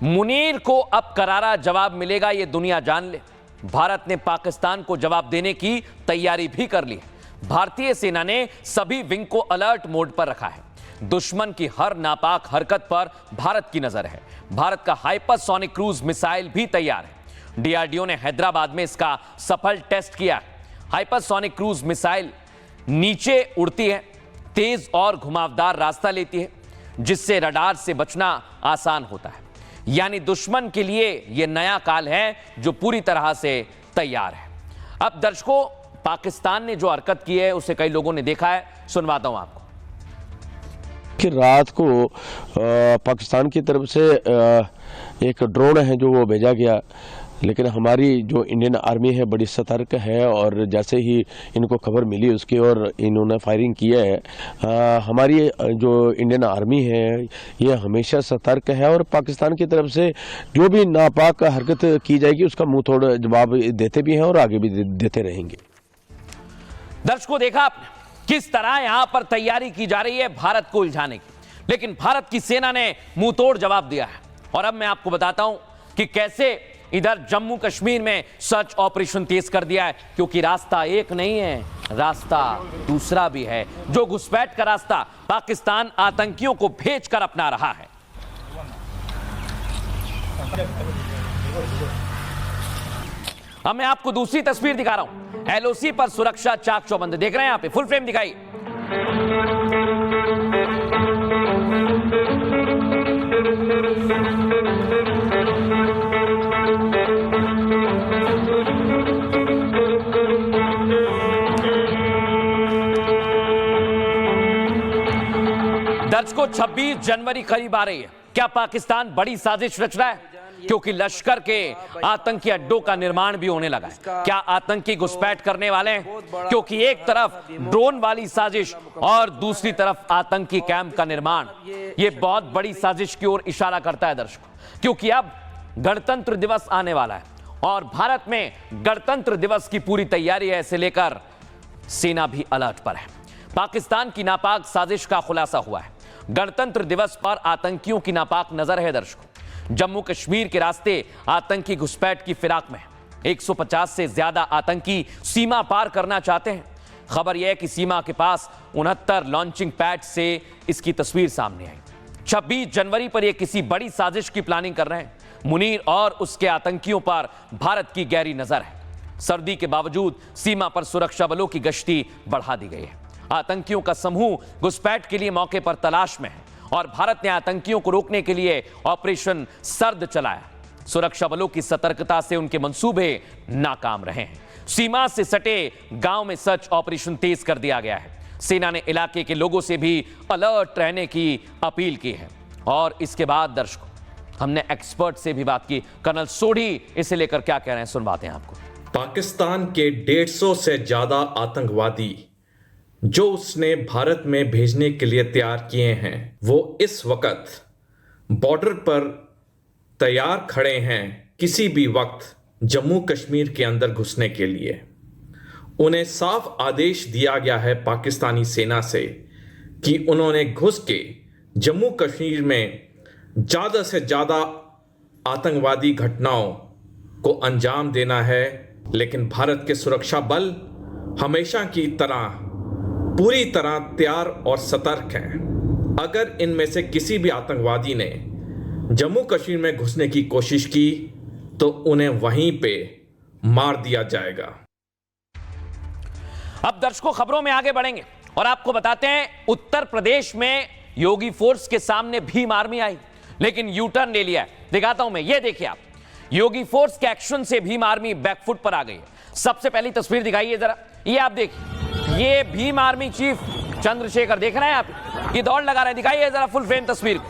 मुनीर को अब करारा जवाब मिलेगा, यह दुनिया जान ले। भारत ने पाकिस्तान को जवाब देने की तैयारी भी कर ली है। भारतीय सेना ने सभी विंग को अलर्ट मोड पर रखा है। दुश्मन की हर नापाक हरकत पर भारत की नजर है। भारत का हाइपरसोनिक क्रूज मिसाइल भी तैयार है। डीआरडीओ ने हैदराबाद में इसका सफल टेस्ट किया है। हाइपरसोनिक क्रूज मिसाइल नीचे उड़ती है, तेज और घुमावदार रास्ता लेती है, जिससे रडार से बचना आसान होता है। यानी दुश्मन के लिए यह नया काल है जो पूरी तरह से तैयार है। अब दर्शकों, पाकिस्तान ने जो हरकत की है उसे कई लोगों ने देखा है, सुनवाता हूं आपको। कि रात को पाकिस्तान की तरफ से एक ड्रोन है जो वो भेजा गया, लेकिन हमारी जो इंडियन आर्मी है बड़ी सतर्क है और जैसे ही इनको खबर मिली उसकी और इन्होंने फायरिंग किया है। हमारी जो इंडियन आर्मी है ये हमेशा सतर्क है और पाकिस्तान की तरफ से जो भी नापाक हरकत की जाएगी उसका मुंह तोड़ जवाब देते भी हैं और आगे भी देते रहेंगे। दर्शकों, देखा आपने किस तरह यहां पर तैयारी की जा रही है भारत को उलझाने की, लेकिन भारत की सेना ने मुंह तोड़ जवाब दिया है। और अब मैं आपको बताता हूं कि कैसे इधर जम्मू कश्मीर में सर्च ऑपरेशन तेज कर दिया है, क्योंकि रास्ता एक नहीं है, रास्ता दूसरा भी है। जो घुसपैठ का रास्ता पाकिस्तान आतंकियों को भेजकर अपना रहा है। अब मैं आपको दूसरी तस्वीर दिखा रहा हूं। एलओसी पर सुरक्षा चाक चौबंद देख रहे हैं, यहां पे फुल फ्रेम दिखाई। दर्शकों, 26 जनवरी करीब आ रही है। क्या पाकिस्तान बड़ी साजिश रच रहा है? क्योंकि लश्कर के आतंकी अड्डों का निर्माण भी होने लगा है। क्या आतंकी घुसपैठ करने वाले हैं? क्योंकि एक तरफ ड्रोन वाली साजिश और दूसरी तरफ आतंकी कैंप का निर्माण, यह बहुत बड़ी साजिश की ओर इशारा करता है दर्शकों। क्योंकि अब गणतंत्र दिवस आने वाला है और भारत में गणतंत्र दिवस की पूरी तैयारी है। इसे लेकर सेना भी अलर्ट पर है। पाकिस्तान की नापाक साजिश का खुलासा हुआ है। गणतंत्र दिवस पर आतंकियों की नापाक नजर है दर्शकों। जम्मू कश्मीर के रास्ते आतंकी घुसपैठ की फिराक में 150 से ज्यादा आतंकी सीमा पार करना चाहते हैं। खबर यह है कि सीमा के पास 69 लॉन्चिंग पैड से इसकी तस्वीर सामने आई। 26 जनवरी पर यह किसी बड़ी साजिश की प्लानिंग कर रहे हैं। मुनीर और उसके आतंकियों पर भारत की गहरी नजर है। सर्दी के बावजूद सीमा पर सुरक्षा बलों की गश्ती बढ़ा दी गई है। आतंकियों का समूह घुसपैठ के लिए मौके पर तलाश में है और भारत ने आतंकियों को रोकने के लिए ऑपरेशन सर्द चलाया। सुरक्षा बलों की सतर्कता से उनके मंसूबे नाकाम रहे हैं। सीमा से सटे गांव में सर्च ऑपरेशन तेज कर दिया गया है। सेना ने इलाके के लोगों से भी अलर्ट रहने की अपील की है। और इसके बाद दर्शकों, हमने एक्सपर्ट से भी बात की। कर्नल सोढ़ी इसे लेकर क्या कह रहे हैं, सुनवाते हैं आपको। पाकिस्तान के 150 से ज्यादा आतंकवादी जो उसने भारत में भेजने के लिए तैयार किए हैं, वो इस वक्त बॉर्डर पर तैयार खड़े हैं किसी भी वक्त जम्मू कश्मीर के अंदर घुसने के लिए। उन्हें साफ आदेश दिया गया है पाकिस्तानी सेना से कि उन्होंने घुस के जम्मू कश्मीर में ज़्यादा से ज़्यादा आतंकवादी घटनाओं को अंजाम देना है। लेकिन भारत के सुरक्षा बल हमेशा की तरह पूरी तरह तैयार और सतर्क हैं। अगर इनमें से किसी भी आतंकवादी ने जम्मू कश्मीर में घुसने की कोशिश की तो उन्हें वहीं पे मार दिया जाएगा। अब दर्शकों, खबरों में आगे बढ़ेंगे और आपको बताते हैं उत्तर प्रदेश में योगी फोर्स के सामने भीम आर्मी आई, लेकिन यू टर्न ले लिया है। दिखाता हूं मैं, ये देखिए आप, योगी फोर्स के एक्शन से भीम आर्मी बैकफुट पर आ गई है। सबसे पहली तस्वीर दिखाइए जरा, ये आप देखिए, ये भीम आर्मी चीफ चंद्रशेखर देख रहे हैं आप, ये दौड़ लगा रहे हैं। दिखाइए जरा फुल फ्रेम तस्वीर।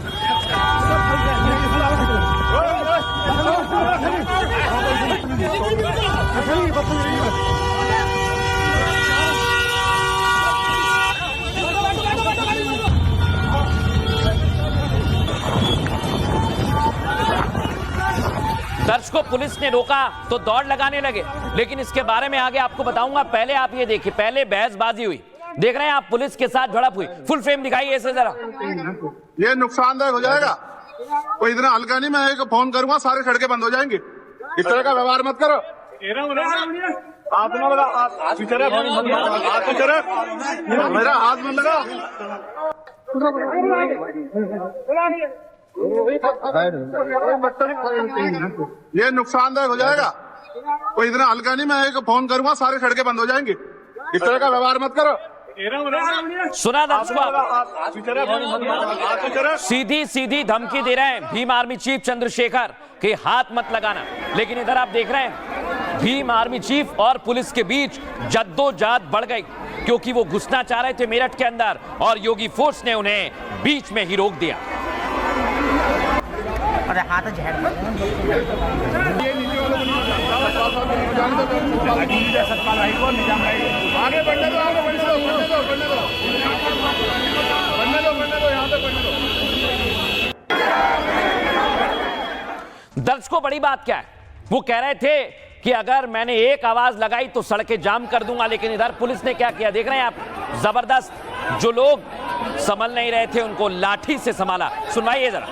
दर्शकों, पुलिस ने रोका तो दौड़ लगाने लगे, लेकिन इसके बारे में आगे आपको बताऊंगा। पहले आप ये देखिए, पहले बहसबाजी हुई, देख रहे हैं आप, पुलिस के साथ झड़प हुई। फुल फ्रेम दिखाइए इसे जरा। ये नुकसानदायक हो जाएगा, कोई इतना हल्का नहीं। मैं एक फोन करूंगा, सारे सड़कें बंद हो जाएंगी। इस तरह का व्यवहार मत करो। मेरा हाथ मत लगा। ये नुकसानदायक हो जाएगा, कोई इतना हल्का नहीं। मैं एक फोन करूंगा, सारे सड़कें बंद हो जाएंगी। इस तरह का व्यवहार मत करो। सुना दर्शकों, सीधी सीधी धमकी दे रहे हैं भीम आर्मी चीफ चंद्रशेखर कि हाथ मत लगाना। लेकिन इधर आप देख रहे हैं भीम आर्मी चीफ और पुलिस के बीच जद्दोजहद बढ़ गई, क्योंकि वो घुसना चाह रहे थे मेरठ के अंदर और योगी फोर्स ने उन्हें बीच में ही रोक दिया। अरे हाथ आगे बढ़ने दो, आगे बढ़ने दो, बढ़ने दो, बढ़ने दो, बढ़ने दो, बढ़ने दो, यहाँ पे बढ़ने दो। दर्शकों, बड़ी बात क्या है, वो कह रहे थे कि अगर मैंने एक आवाज लगाई तो सड़कें जाम कर दूंगा। लेकिन इधर पुलिस ने क्या किया, देख रहे हैं आप, जबरदस्त। जो लोग संभल नहीं रहे थे उनको लाठी से संभाला। सुनवाइए जरा।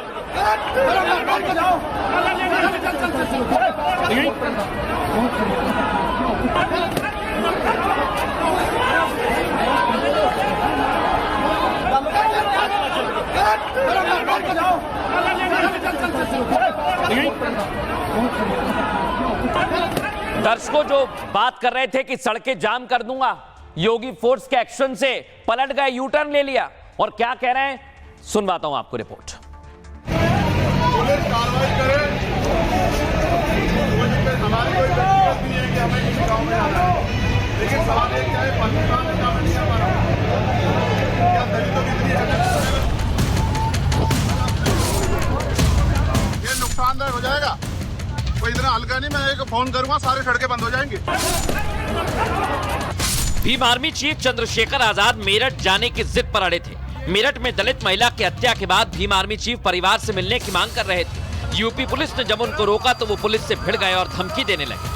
दर्शकों, जो बात कर रहे थे कि सड़कें जाम कर दूंगा, योगी फोर्स के एक्शन से पलट गए, यू टर्न ले लिया। और क्या कह रहे हैं, सुनवाता हूं आपको रिपोर्ट। पुलिस कार्रवाई करे, हमारी कोई व्यक्तिगत नहीं है कि हमें किसी गांव में आना है, लेकिन सवाल ये क्या है, पाकिस्तान में जाना नहीं हमारा, क्या दलितों की इतनी हरकत। ये नुकसानदायक हो जाएगा, कोई इतना हल्का नहीं। मैं एक फोन करूंगा, सारे सड़कें बंद हो जाएंगी। भीम आर्मी चीफ चंद्रशेखर आजाद मेरठ जाने की जिद पर अड़े थे। मेरठ में दलित महिला की हत्या के बाद भीम आर्मी चीफ परिवार से मिलने की मांग कर रहे थे। यूपी पुलिस ने जब उनको रोका तो वो पुलिस से भिड़ गए और धमकी देने लगे।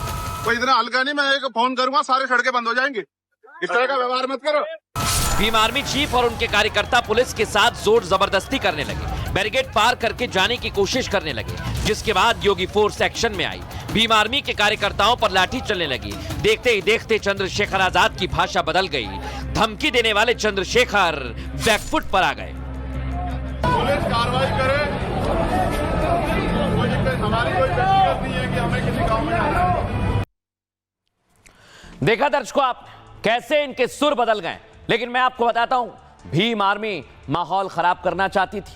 कोई इतना हल्का नहीं, मैं एक फोन करूंगा, सारे सड़कें बंद हो जाएंगी। इस तरह का व्यवहार मत करो। भीम आर्मी चीफ और उनके कार्यकर्ता पुलिस के साथ जोर जबरदस्ती करने लगे, बैरिकेड पार करके जाने की कोशिश करने लगे, जिसके बाद योगी फोर्स एक्शन में आई। भीम आर्मी के कार्यकर्ताओं पर लाठी चलने लगी। देखते ही देखते चंद्रशेखर आजाद की भाषा बदल गई। धमकी देने वाले चंद्रशेखर बैकफुट पर आ गए। पुलिस कार्रवाई करे, हमारी कोई व्यक्तिगत नहीं है कि हमें किसी गांव में जाना है। देखा दर्शकों आप कैसे इनके सुर बदल गए। लेकिन मैं आपको बताता हूं, भीम आर्मी माहौल खराब करना चाहती थी।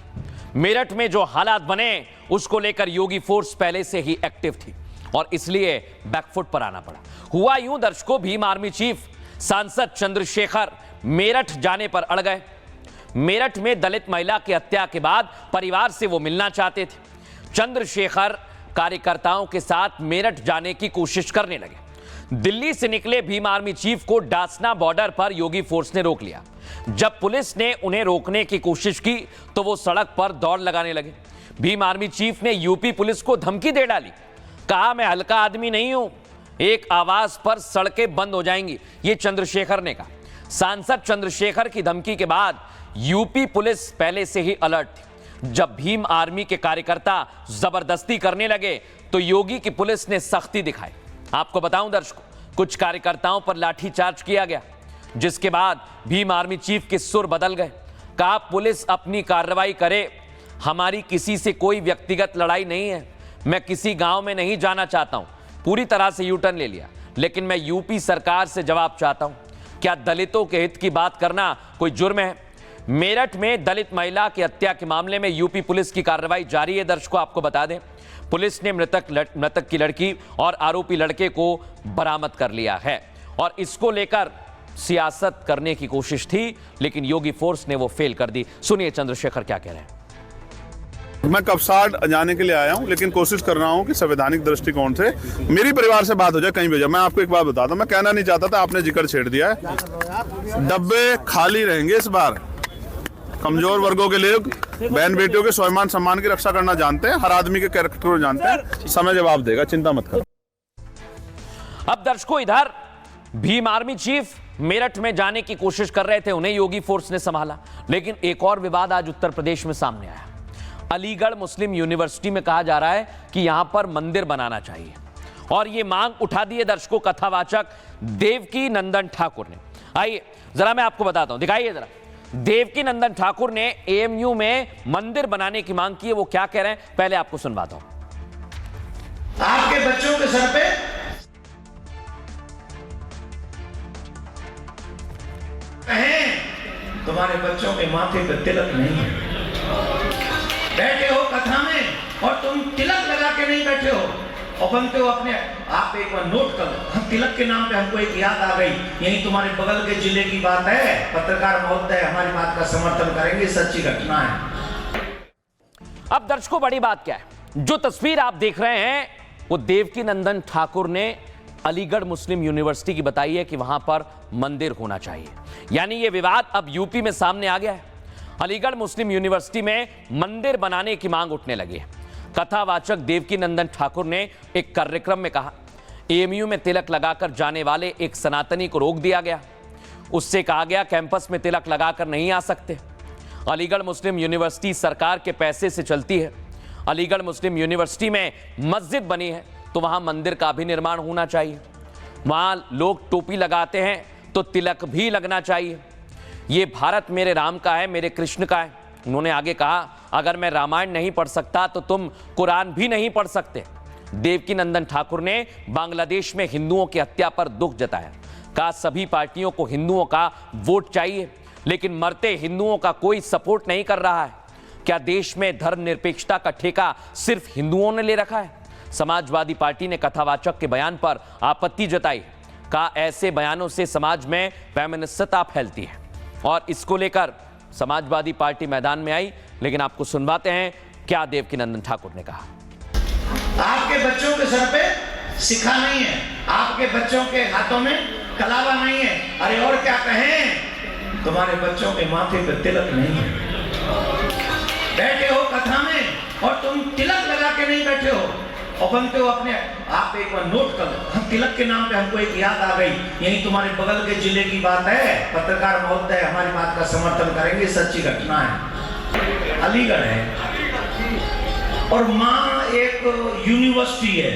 मेरठ में जो हालात बने उसको लेकर योगी फोर्स पहले से ही एक्टिव थी और इसलिए बैकफुट पर आना पड़ा। हुआ यूं दर्शकों, भीम आर्मी चीफ सांसद चंद्रशेखर मेरठ जाने पर अड़ गए। मेरठ में दलित महिला की हत्या के बाद परिवार से वो मिलना चाहते थे। चंद्रशेखर कार्यकर्ताओं के साथ मेरठ जाने की कोशिश करने लगे। दिल्ली से निकले भीम आर्मी चीफ को डासना बॉर्डर पर योगी फोर्स ने रोक लिया। जब पुलिस ने उन्हें रोकने की कोशिश की तो वो सड़क पर दौड़ लगाने लगे। भीम आर्मी चीफ ने यूपी पुलिस को धमकी दे डाली। कहा, मैं हल्का आदमी नहीं हूं, एक आवाज पर सड़कें बंद हो जाएंगी, ये चंद्रशेखर ने कहा। सांसद चंद्रशेखर की धमकी के बाद यूपी पुलिस पहले से ही अलर्ट थी। जब भीम आर्मी के कार्यकर्ता जबरदस्ती करने लगे तो योगी की पुलिस ने सख्ती दिखाई। आपको बताऊं दर्शकों, कुछ कार्यकर्ताओं पर लाठीचार्ज किया गया, जिसके बाद भीम आर्मी चीफ के सुर बदल गए। कहा, पुलिस अपनी कार्रवाई करे, हमारी किसी से कोई व्यक्तिगत लड़ाई नहीं है, मैं किसी गांव में नहीं जाना चाहता हूं। पूरी तरह से यू टर्न ले लिया। लेकिन मैं यूपी सरकार से जवाब चाहता हूं, क्या दलितों के हित की बात करना कोई जुर्म है? मेरठ में दलित महिला की हत्या के मामले में यूपी पुलिस की कार्रवाई जारी है। दर्शकों आपको बता दें, पुलिस ने मृतक की लड़की और आरोपी लड़के को बरामद कर लिया है और इसको लेकर सियासत करने की कोशिश थी, लेकिन योगी फोर्स ने वो फेल कर दी। सुनिए चंद्रशेखर क्या कह रहे हैं। मैं कपसाड़ जाने के लिए आया हूं, लेकिन कोशिश कर रहा हूं कि संवैधानिक दृष्टिकोण से मेरी परिवार से बात हो जाए, कहीं भी जाए। मैं आपको एक बात बताता हूं, मैं कहना नहीं चाहता था, आपने जिक्र छेड़ दिया है। डब्बे खाली रहेंगे इस बार। कमजोर वर्गों के लिए, बहन बेटियों के स्वाभिमान सम्मान की रक्षा करना जानते हैं, हर आदमी के कैरेक्टर को जानते हैं। समय जवाब देगा, चिंता मत करो। अब दर्शकों, इधर भीम आर्मी चीफ मेरठ में जाने की कोशिश कर रहे थे, उन्हें योगी फोर्स ने संभाला। लेकिन एक और विवाद आज उत्तर प्रदेश में सामने आया। अलीगढ़ मुस्लिम यूनिवर्सिटी में कहा जा रहा है कि यहां पर मंदिर बनाना चाहिए और यह मांग उठा दी है दर्शकों कथावाचक देवकी नंदन ठाकुर ने। आइए जरा मैं आपको बताता हूं, दिखाइए जरा। देवकी नंदन ठाकुर ने एएमयू में मंदिर बनाने की मांग की है। वो क्या कह रहे हैं पहले आपको सुनवाता हूं। आपके बच्चों के सर पे कहें तुम्हारे बच्चों के माथे पे तिलक नहीं है, बैठे हो कथा में और तुम तिलक लगा के नहीं बैठे हो और बनते हो अपने। आप एक बार नोट कर लो, तिलक के नाम पे हमको एक याद आ गई, यही तुम्हारे बगल के जिले की बात है। पत्रकार महोदय हमारी बात का समर्थन करेंगे, सच्ची घटना है। अब दर्शकों बड़ी बात क्या है, जो तस्वीर आप देख रहे हैं वो देवकी नंदन ठाकुर ने अलीगढ़ मुस्लिम यूनिवर्सिटी की बताई है कि वहां पर मंदिर होना चाहिए। यानी ये विवाद अब यूपी में सामने आ गया है। अलीगढ़ मुस्लिम यूनिवर्सिटी में मंदिर बनाने की मांग उठने लगी है। कथावाचक देवकी नंदन ठाकुर ने एक कार्यक्रम में कहा, एएमयू में तिलक लगाकर जाने वाले एक सनातनी को रोक दिया गया। उससे कहा गया कैंपस में तिलक लगाकर नहीं आ सकते। अलीगढ़ मुस्लिम यूनिवर्सिटी सरकार के पैसे से चलती है। अलीगढ़ मुस्लिम यूनिवर्सिटी में मस्जिद बनी है तो वहां मंदिर का भी निर्माण होना चाहिए। वहां लोग टोपी लगाते हैं तो तिलक भी लगना चाहिए। ये भारत मेरे राम का है, मेरे कृष्ण का है। उन्होंने आगे कहा, अगर मैं रामायण नहीं पढ़ सकता तो तुम कुरान भी नहीं पढ़ सकते। देवकी नंदन ठाकुर ने बांग्लादेश में हिंदुओं की हत्या पर दुख जताया। कहा, सभी पार्टियों को हिंदुओं का वोट चाहिए, लेकिन मरते हिंदुओं का कोई सपोर्ट नहीं कर रहा है। क्या देश में धर्मनिरपेक्षता का ठेका सिर्फ हिंदुओं ने ले रखा है? समाजवादी पार्टी ने कथावाचक के बयान पर आपत्ति जताई। कहा, ऐसे बयानों से समाज में वैमनस्यता फैलती है और इसको लेकर समाजवादी पार्टी मैदान में आई। लेकिन आपको सुनवाते हैं क्या देवकी नंदन ठाकुर ने कहा। आपके बच्चों के सर पे सिखा नहीं है, आपके बच्चों के हाथों में कलावा नहीं है। अरे और क्या कहें, तुम्हारे बच्चों के माथे पे तिलक नहीं है, बैठे हो कथा में और तुम तिलक लगा के नहीं बैठे हो और बनते हो अपने। आप एक बार नोट कर लो, तिलक के नाम पे हमको एक याद आ गई, यही तुम्हारे बगल के जिले की बात है। पत्रकार महोदय हमारी बात का समर्थन करेंगे, सच्ची घटना है। अलीगढ़ है और मां एक यूनिवर्सिटी है।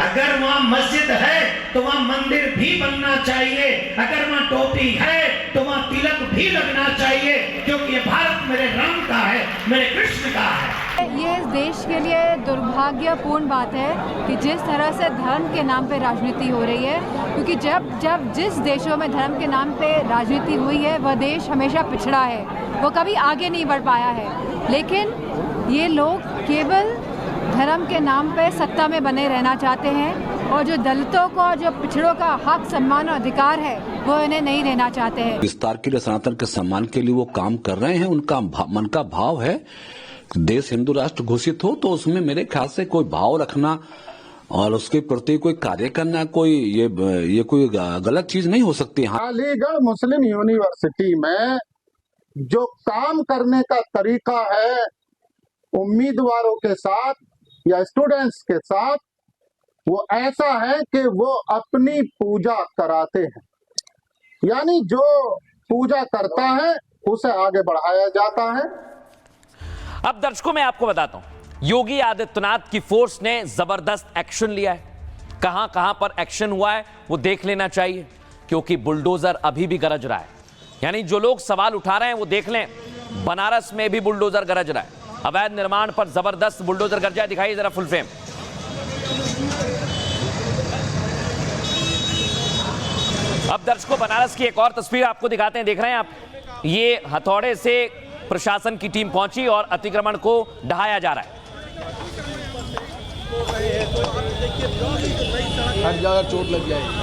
अगर वहां मस्जिद है तो वहां मंदिर भी बनना चाहिए, अगर वहां टोपी है तो वहां तिलक भी लगना चाहिए, क्योंकि ये भारत मेरे राम का है, मेरे कृष्ण का है। ये इस देश के लिए दुर्भाग्यपूर्ण बात है कि जिस तरह से धर्म के नाम पे राजनीति हो रही है, क्योंकि जब जिस देशों में धर्म के नाम पे राजनीति हुई है वह देश हमेशा पिछड़ा है, वो कभी आगे नहीं बढ़ पाया है। लेकिन ये लोग केवल धर्म के नाम पे सत्ता में बने रहना चाहते हैं और जो दलितों को, जो पिछड़ों का हक, सम्मान और अधिकार है वो इन्हें नहीं देना चाहते हैं। विस्तार के लिए, सनातन के सम्मान के लिए वो काम कर रहे हैं। उनका मन का भाव है देश हिंदू राष्ट्र घोषित हो, तो उसमें मेरे ख्याल से कोई भाव रखना और उसके प्रति कोई कार्य करना कोई ये कोई गलत चीज नहीं हो सकती। अलीगढ़ मुस्लिम यूनिवर्सिटी में जो काम करने का तरीका है उम्मीदवारों के साथ या स्टूडेंट्स के साथ, वो ऐसा है कि वो अपनी पूजा कराते हैं, यानी जो पूजा करता है उसे आगे बढ़ाया जाता है। अब दर्शकों मैं आपको बताता हूं, योगी आदित्यनाथ की फोर्स ने जबरदस्त एक्शन लिया है। कहां कहां पर एक्शन हुआ है वो देख लेना चाहिए, क्योंकि बुलडोजर अभी भी गरज रहा है। यानी जो लोग सवाल उठा रहे हैं वो देख लें, बनारस में भी बुलडोजर गरज रहा है। अवैध निर्माण पर जबरदस्त बुलडोजर गरजा, दिखाइए जरा फुल फ्रेम। अब दर्शकों बनारस की एक और तस्वीर आपको दिखाते हैं, देख रहे हैं आप, ये हथौड़े से प्रशासन की टीम पहुंची और अतिक्रमण को ढहाया जा रहा है। हर जगह चोट लग जाएगी।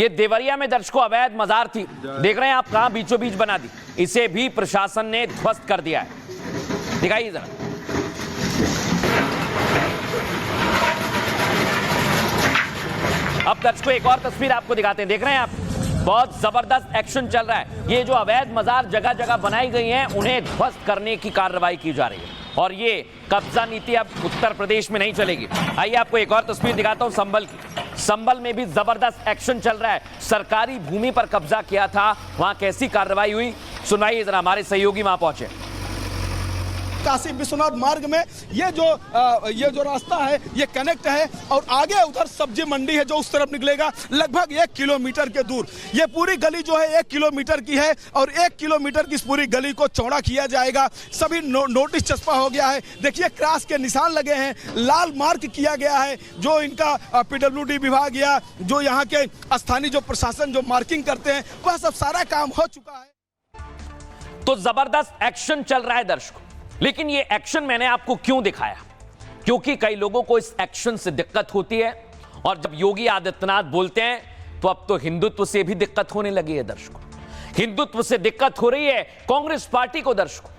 ये देवरिया में दर्शकों अवैध मजार थी, देख रहे हैं आप, कहां बीचों बीच बना दी, इसे भी प्रशासन ने ध्वस्त कर दिया है। दिखाइए जरा। अब दर्शकों एक और तस्वीर आपको दिखाते हैं, देख रहे हैं आप, बहुत जबरदस्त एक्शन चल रहा है। ये जो अवैध मजार जगह जगह बनाई गई हैं उन्हें ध्वस्त करने की कार्रवाई की जा रही है, और ये कब्जा नीति अब उत्तर प्रदेश में नहीं चलेगी। आइए आपको एक और तस्वीर दिखाता हूं संभल की। संभल में भी जबरदस्त एक्शन चल रहा है। सरकारी भूमि पर कब्जा किया था, वहां कैसी कार्रवाई हुई सुनाइए जरा, हमारे सहयोगी वहां पहुंचे। काशी विश्वनाथ मार्ग में ये जो रास्ता है ये कनेक्ट है, और आगे उधर सब्जी मंडी है जो उस तरफ निकलेगा लगभग 1 किलोमीटर के दूर। ये पूरी गली जो है 1 किलोमीटर की है, और 1 किलोमीटर की इस पूरी गली को चौड़ा किया जाएगा। सभी नोटिस चस्पा हो गया है, देखिए क्रॉस के निशान लगे हैं, लाल मार्क किया गया है। जो इनका PWD विभाग या जो यहाँ के स्थानीय जो प्रशासन जो मार्किंग करते हैं वह सब सारा काम हो चुका है। तो जबरदस्त एक्शन चल रहा है दर्शकों, लेकिन ये एक्शन मैंने आपको क्यों दिखाया, क्योंकि कई लोगों को इस एक्शन से दिक्कत होती है, और जब योगी आदित्यनाथ बोलते हैं तो अब तो हिंदुत्व से भी दिक्कत होने लगी है दर्शकों। हिंदुत्व से दिक्कत हो रही है कांग्रेस पार्टी को दर्शकों,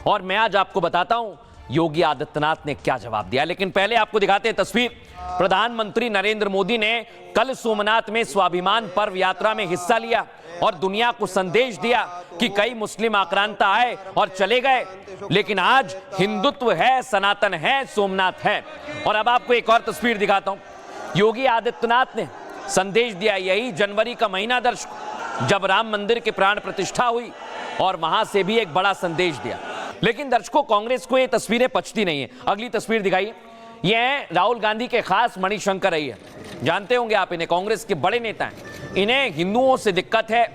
और मैं आज आपको बताता हूं योगी आदित्यनाथ ने क्या जवाब दिया। लेकिन पहले आपको दिखाते हैं तस्वीर। प्रधानमंत्री नरेंद्र मोदी ने कल सोमनाथ में स्वाभिमान पर्व यात्रा में हिस्सा लिया और दुनिया को संदेश दिया कि कई मुस्लिम आक्रांता आए और चले गए, लेकिन आज हिंदुत्व है, सनातन है, सोमनाथ है। और अब आपको एक और तस्वीर दिखाता हूं। योगी आदित्यनाथ ने संदेश दिया, यही जनवरी का महीना दर्शकों जब राम मंदिर के प्राण प्रतिष्ठा हुई, और वहां से भी एक बड़ा संदेश दिया। लेकिन दर्शकों कांग्रेस को ये तस्वीरें पचती नहीं है। अगली तस्वीर दिखाइए, ये है राहुल गांधी के खास मणिशंकर अय्यर, जानते होंगे आप इन्हें, कांग्रेस के बड़े नेता हैं। इन्हें हिंदुओं से दिक्कत है,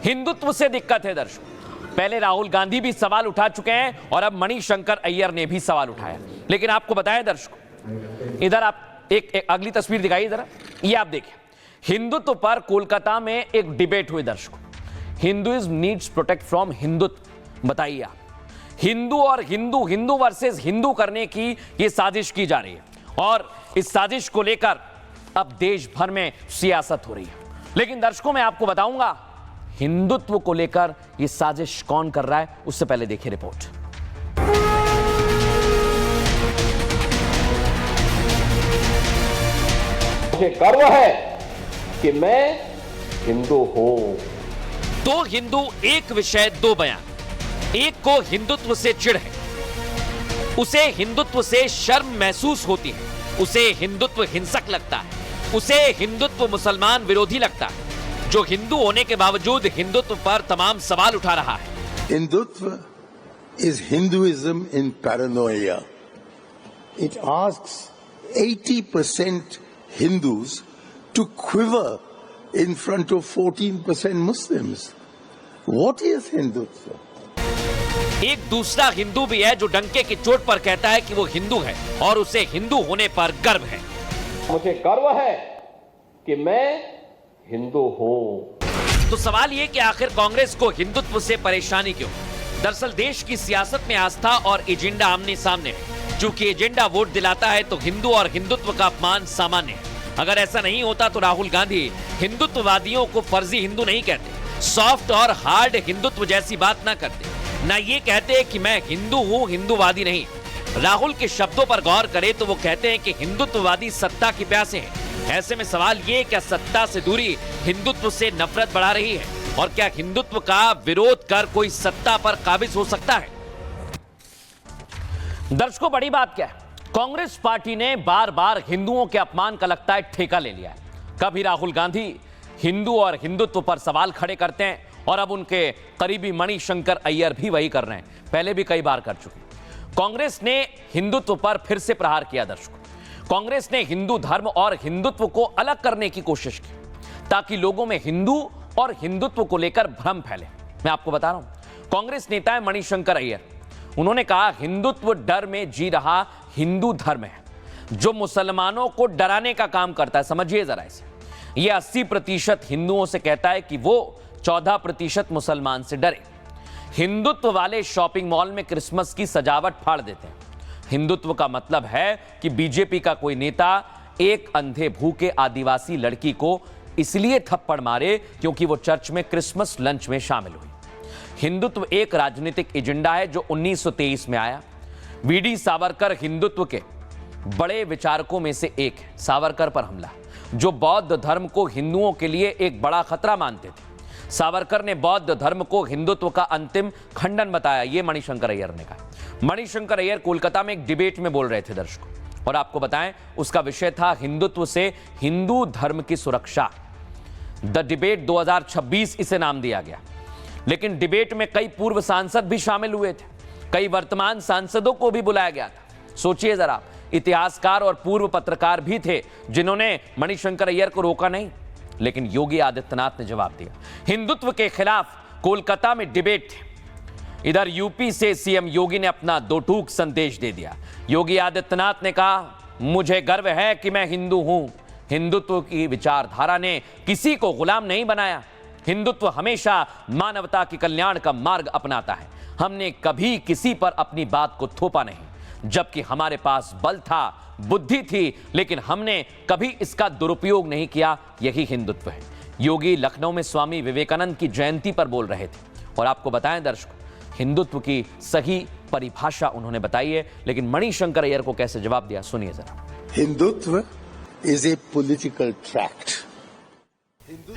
हिंदुत्व से दिक्कत है दर्शकों। पहले राहुल गांधी भी सवाल उठा चुके हैं और अब मणिशंकर अय्यर ने भी सवाल उठाया। लेकिन आपको बताया दर्शकों, इधर आप एक अगली तस्वीर दिखाइए जरा, ये आप देखिए, हिंदुत्व पर कोलकाता में एक डिबेट हुई दर्शकों। Hinduism needs protect from Hindutva. बताइए आप, हिंदू और हिंदू वर्सेस हिंदू करने की यह साजिश की जा रही है, और इस साजिश को लेकर अब देश भर में सियासत हो रही है। लेकिन दर्शकों मैं आपको बताऊंगा हिंदुत्व को लेकर यह साजिश कौन कर रहा है, उससे पहले देखिए रिपोर्ट। मुझे गर्व है कि मैं हिंदू हूं। दो हिंदू एक विषय दो बयान। एक को हिंदुत्व से चिढ़ है, उसे हिंदुत्व से शर्म महसूस होती है, उसे हिंदुत्व हिंसक लगता है, उसे हिंदुत्व मुसलमान विरोधी लगता है, जो हिंदू होने के बावजूद हिंदुत्व पर तमाम सवाल उठा रहा है। Hindutva is Hinduism in Paranoia. it asks 80% Hindus to quiver in front of 14% Muslims. What is Hindutva? एक दूसरा हिंदू भी है जो डंके की चोट पर कहता है कि वो हिंदू है और उसे हिंदू होने पर गर्व है। मुझे गर्व है कि मैं हिंदू हूं। तो सवाल ये कि आखिर कांग्रेस को हिंदुत्व से परेशानी क्यों? दरअसल देश की सियासत में आस्था और एजेंडा आमने सामने है। चूंकि एजेंडा वोट दिलाता है तो हिंदू और हिंदुत्व का अपमान सामान्य है। अगर ऐसा नहीं होता तो राहुल गांधी हिंदुत्ववादियों को फर्जी हिंदू नहीं कहते, सॉफ्ट और हार्ड हिंदुत्व जैसी बात ना करते, ना ये कहते कि मैं हिंदू हूं, हिंदूवादी नहीं। राहुल के शब्दों पर गौर करें तो वो कहते हैं कि हिंदुत्ववादी सत्ता के प्यासे हैं। ऐसे में सवाल ये, क्या सत्ता से दूरी हिंदुत्व से नफरत बढ़ा रही है? और क्या हिंदुत्व का विरोध कर कोई सत्ता पर काबिज हो सकता है? दर्शकों, बड़ी बात क्या है, कांग्रेस पार्टी ने बार बार हिंदुओं के अपमान का लगता है ठेका ले लिया है। कभी राहुल गांधी हिंदू और हिंदुत्व पर सवाल खड़े करते हैं और अब उनके करीबी मणिशंकर अय्यर भी वही कर रहे हैं, पहले भी कई बार कर चुके। कांग्रेस ने हिंदुत्व पर फिर से प्रहार किया। दर्शकों, कांग्रेस ने हिंदू धर्म और हिंदुत्व को अलग करने की कोशिश की ताकि लोगों में हिंदू और हिंदुत्व को लेकर भ्रम फैले। मैं आपको बता रहा हूं, कांग्रेस नेता है मणिशंकर अय्यर, उन्होंने कहा हिंदुत्व डर में जी रहा हिंदू धर्म है जो मुसलमानों को डराने का काम करता है। समझिए जरा इसे, यह 80% हिंदुओं से कहता है कि वो 14% मुसलमान से डरे। हिंदुत्व वाले शॉपिंग मॉल में क्रिसमस की सजावट फाड़ देते हैं। हिंदुत्व का मतलब है कि बीजेपी का कोई नेता एक अंधे भूखे आदिवासी लड़की को इसलिए थप्पड़ मारे क्योंकि वो चर्च में क्रिसमस लंच में शामिल हुई। हिंदुत्व एक राजनीतिक एजेंडा है जो 1923 में आया। वीडी सावरकर हिंदुत्व के बड़े विचारकों में से एक है। सावरकर पर हमला, जो बौद्ध धर्म को हिंदुओं के लिए एक बड़ा खतरा मानते थे। सावरकर ने बौद्ध धर्म को हिंदुत्व का अंतिम खंडन बताया, यह मणिशंकर अय्यर ने कहा। मणिशंकर अय्यर कोलकाता में एक डिबेट में बोल रहे थे दर्शकों, और आपको बताएं उसका विषय था हिंदुत्व से हिंदू धर्म की सुरक्षा। द डिबेट 2026 इसे नाम दिया गया। लेकिन डिबेट में कई पूर्व सांसद भी शामिल हुए थे, कई वर्तमान सांसदों को भी बुलाया गया था। सोचिए जरा, इतिहासकार और पूर्व पत्रकार भी थे जिन्होंने मणिशंकर अय्यर को रोका नहीं। लेकिन योगी आदित्यनाथ ने जवाब दिया। हिंदुत्व के खिलाफ कोलकाता में डिबेट थे। इधर यूपी से सीएम योगी ने अपना दो टूक संदेश दे दिया। योगी आदित्यनाथ ने कहा, मुझे गर्व है कि मैं हिंदू हूं। हिंदुत्व की विचारधारा ने किसी को गुलाम नहीं बनाया। हिंदुत्व हमेशा मानवता के कल्याण का मार्ग अपनाता है। हमने कभी किसी पर अपनी बात को थोपा नहीं, जबकि हमारे पास बल था, बुद्धि थी, लेकिन हमने कभी इसका दुरुपयोग नहीं किया। यही हिंदुत्व है। योगी लखनऊ में स्वामी विवेकानंद की जयंती पर बोल रहे थे। और आपको बताएं दर्शकों, हिंदुत्व की सही परिभाषा उन्होंने बताई है, लेकिन मणिशंकर अय्यर को कैसे जवाब दिया, सुनिए जरा। Hindutva is a political tract.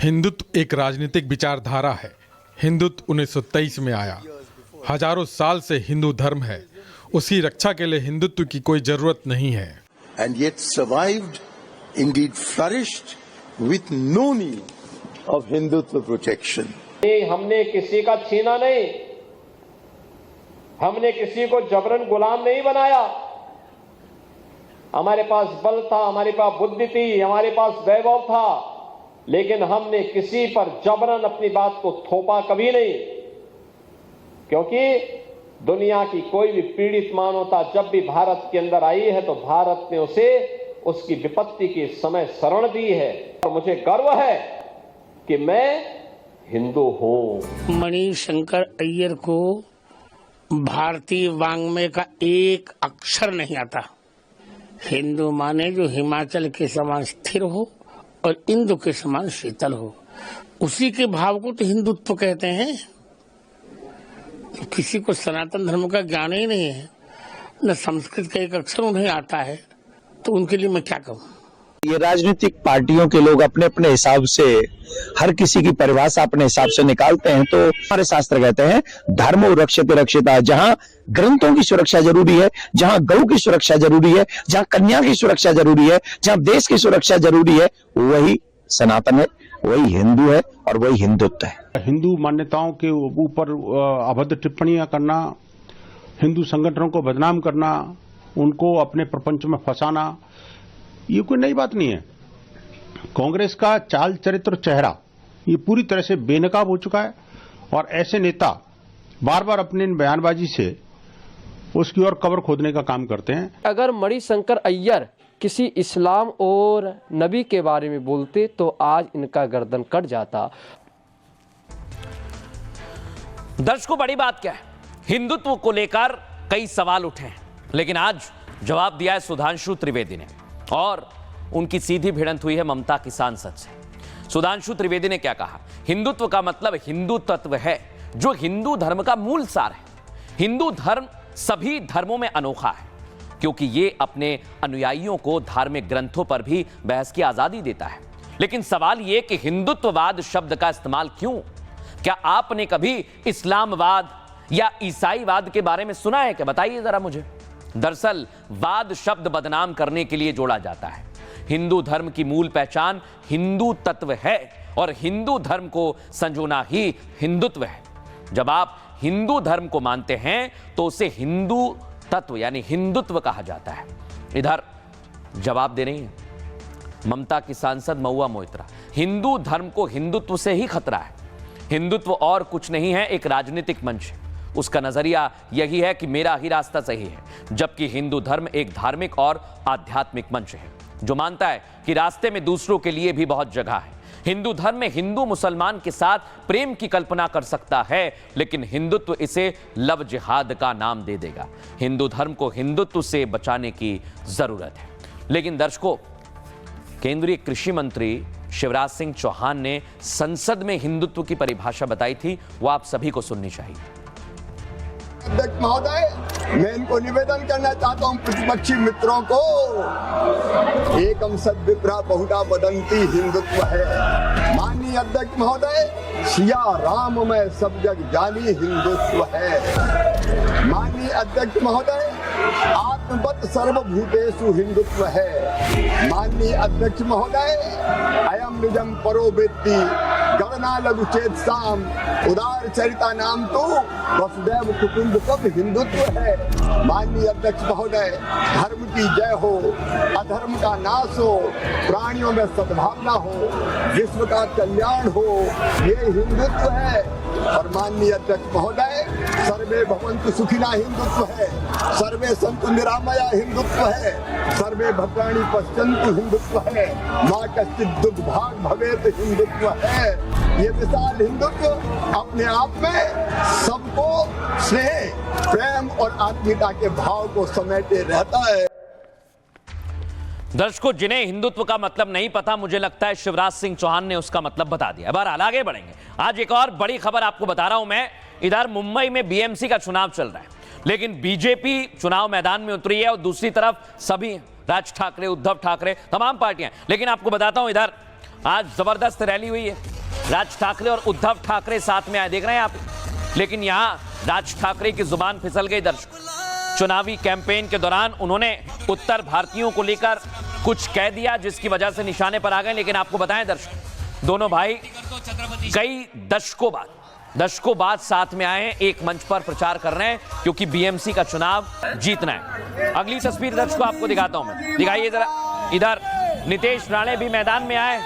Hindutva एक राजनीतिक विचारधारा है। हिंदुत्व 1923 में आया। हजारों साल से हिंदू धर्म है, उसकी रक्षा के लिए हिंदुत्व की कोई जरूरत नहीं है। And yet survived, indeed flourished, with no need of Hindutva protection. हमने किसी का छीना नहीं, हमने किसी को जबरन गुलाम नहीं बनाया। हमारे पास बल था, हमारे पास बुद्धि थी, हमारे पास वैभव था, लेकिन हमने किसी पर जबरन अपनी बात को थोपा कभी नहीं। क्योंकि दुनिया की कोई भी पीड़ित मानवता जब भी भारत के अंदर आई है तो भारत ने उसे उसकी विपत्ति के समय शरण दी है। और मुझे गर्व है कि मैं हिंदू हूं। मणिशंकर अय्यर को भारतीय वाङ्मय का एक अक्षर नहीं आता। हिंदू माने जो हिमाचल के समान स्थिर हो और इंदु के समान शीतल हो, उसी के भाव को तो हिंदुत्व कहते हैं। किसी को सनातन धर्म का ज्ञान ही नहीं है, न संस्कृत का एक अक्षर उन्हें आता है, तो उनके लिए मैं क्या कहूँ। ये राजनीतिक पार्टियों के लोग अपने अपने हिसाब से हर किसी की परिभाषा अपने हिसाब से निकालते हैं। तो हमारे शास्त्र कहते हैं धर्म रक्षते रक्षिता। जहां ग्रंथों की सुरक्षा जरूरी है, जहां गौ की सुरक्षा जरूरी है, जहां कन्या की सुरक्षा जरूरी है, जहां देश की सुरक्षा जरूरी है, वही सनातन है, वही हिंदू है और वही हिंदुत्व है। हिंदू मान्यताओं के ऊपर अभद्र टिप्पणियां करना, हिंदू संगठनों को बदनाम करना, उनको अपने प्रपंच में फंसाना, ये कोई नई बात नहीं है। कांग्रेस का चाल चरित्र चेहरा ये पूरी तरह से बेनकाब हो चुका है और ऐसे नेता बार बार अपने बयानबाजी से उसकी ओर कब्र खोदने का काम करते हैं। अगर मणिशंकर अय्यर किसी इस्लाम और नबी के बारे में बोलते तो आज इनका गर्दन कट जाता। दर्शकों, बड़ी बात क्या है, हिंदुत्व को लेकर कई सवाल उठे हैं, लेकिन आज जवाब दिया है सुधांशु त्रिवेदी ने और उनकी सीधी भिड़ंत हुई है ममता की सांसद से। सुधांशु त्रिवेदी ने क्या कहा? हिंदुत्व का मतलब हिंदू तत्व है जो हिंदू धर्म का मूल सार है। हिंदू धर्म सभी धर्मों में अनोखा है क्योंकि ये अपने अनुयायियों को धार्मिक ग्रंथों पर भी बहस की आजादी देता है। लेकिन सवाल ये कि हिंदुत्ववाद शब्द का इस्तेमाल क्यों? क्या आपने कभी इस्लामवाद या ईसाईवाद के बारे में सुना है क्या? बताइए जरा मुझे। दरअसल वाद शब्द बदनाम करने के लिए जोड़ा जाता है। हिंदू धर्म की मूल पहचान हिंदू तत्व है और हिंदू धर्म को संजोना ही हिंदुत्व है। जब आप हिंदू धर्म को मानते हैं तो उसे हिंदू तत्व यानी हिंदुत्व कहा जाता है। इधर जवाब दे रही हैं ममता की सांसद महुआ मोइत्रा। हिंदू धर्म को हिंदुत्व से ही खतरा है। हिंदुत्व और कुछ नहीं है, एक राजनीतिक मंच है। उसका नजरिया यही है कि मेरा ही रास्ता सही है, जबकि हिंदू धर्म एक धार्मिक और आध्यात्मिक मंच है जो मानता है कि रास्ते में दूसरों के लिए भी बहुत जगह है। हिंदू धर्म में हिंदू मुसलमान के साथ प्रेम की कल्पना कर सकता है, लेकिन हिंदुत्व इसे लव जिहाद का नाम दे देगा। हिंदू धर्म को हिंदुत्व से बचाने की जरूरत है। लेकिन दर्शकों, केंद्रीय कृषि मंत्री शिवराज सिंह चौहान ने संसद में हिंदुत्व की परिभाषा बताई थी, वो आप सभी को सुननी चाहिए। अध्यक्ष महोदय, मैं इनको निवेदन करना चाहता हूं प्रतिपक्षी मित्रों को, एकम सद्विप्रा बहुधा वदंती हिंदुत्व है। माननीय अध्यक्ष महोदय, सिया राम में सब जग जानी हिंदुत्व है। माननीय अध्यक्ष महोदय, आत्मवत सर्वभूतेषु हिंदुत्व है। माननीय अध्यक्ष महोदय, अयम निजम परो वेत्ति गणना लघु चेत साम उदार चरिता नाम तो वसुदैव कुटुंबकम हिंदुत्व है। माननीय अध्यक्ष महोदय, धर्म की जय हो, अधर्म का नाश हो, प्राणियों में सद्भावना हो, विश्व का कल्याण हो, ये हिंदुत्व है। और माननीय अध्यक्ष महोदय, सर्वे भवन्तु सुखिनः हिंदुत्व है, सर्वे सन्तु निरामया हिंदुत्व है, सर्वे भद्राणि पश्यन्तु हिंदुत्व है, मां कश्चित् दुर्भाग् भवेत् हिंदुत्व है। ये विशाल हिंदुत्व अपने आप में सबको स्नेह, प्रेम और आत्मीयता के भाव को समेटे रहता है। दर्शकों, जिन्हें हिंदुत्व का मतलब नहीं पता, मुझे लगता है शिवराज सिंह चौहान ने उसका मतलब बता दिया। बहरहाल आगे बढ़ेंगे। आज एक और बड़ी खबर आपको बता रहा हूं मैं। इधर मुंबई में बीएमसी का चुनाव चल रहा है, लेकिन बीजेपी चुनाव मैदान में उतरी है और दूसरी तरफ सभी राज ठाकरे, उद्धव ठाकरे, तमाम पार्टियां। लेकिन आपको बताता हूं, इधर आज जबरदस्त रैली हुई है। राज ठाकरे और उद्धव ठाकरे साथ में आए, देख रहे हैं आप। लेकिन यहां राज ठाकरे की जुबान फिसल गई। दर्शक, चुनावी कैंपेन के दौरान उन्होंने उत्तर भारतीयों को लेकर कुछ कह दिया, जिसकी वजह से निशाने पर आ गए। लेकिन आपको बताएं दर्शक, दोनों भाई कई दशकों बाद साथ में आए हैं, एक मंच पर प्रचार कर रहे हैं, क्योंकि बीएमसी का चुनाव जीतना है। अगली तस्वीर दर्शकों आपको दिखाता हूं मैं, दिखाइए जरा। इधर नितेश राणे भी मैदान में आए।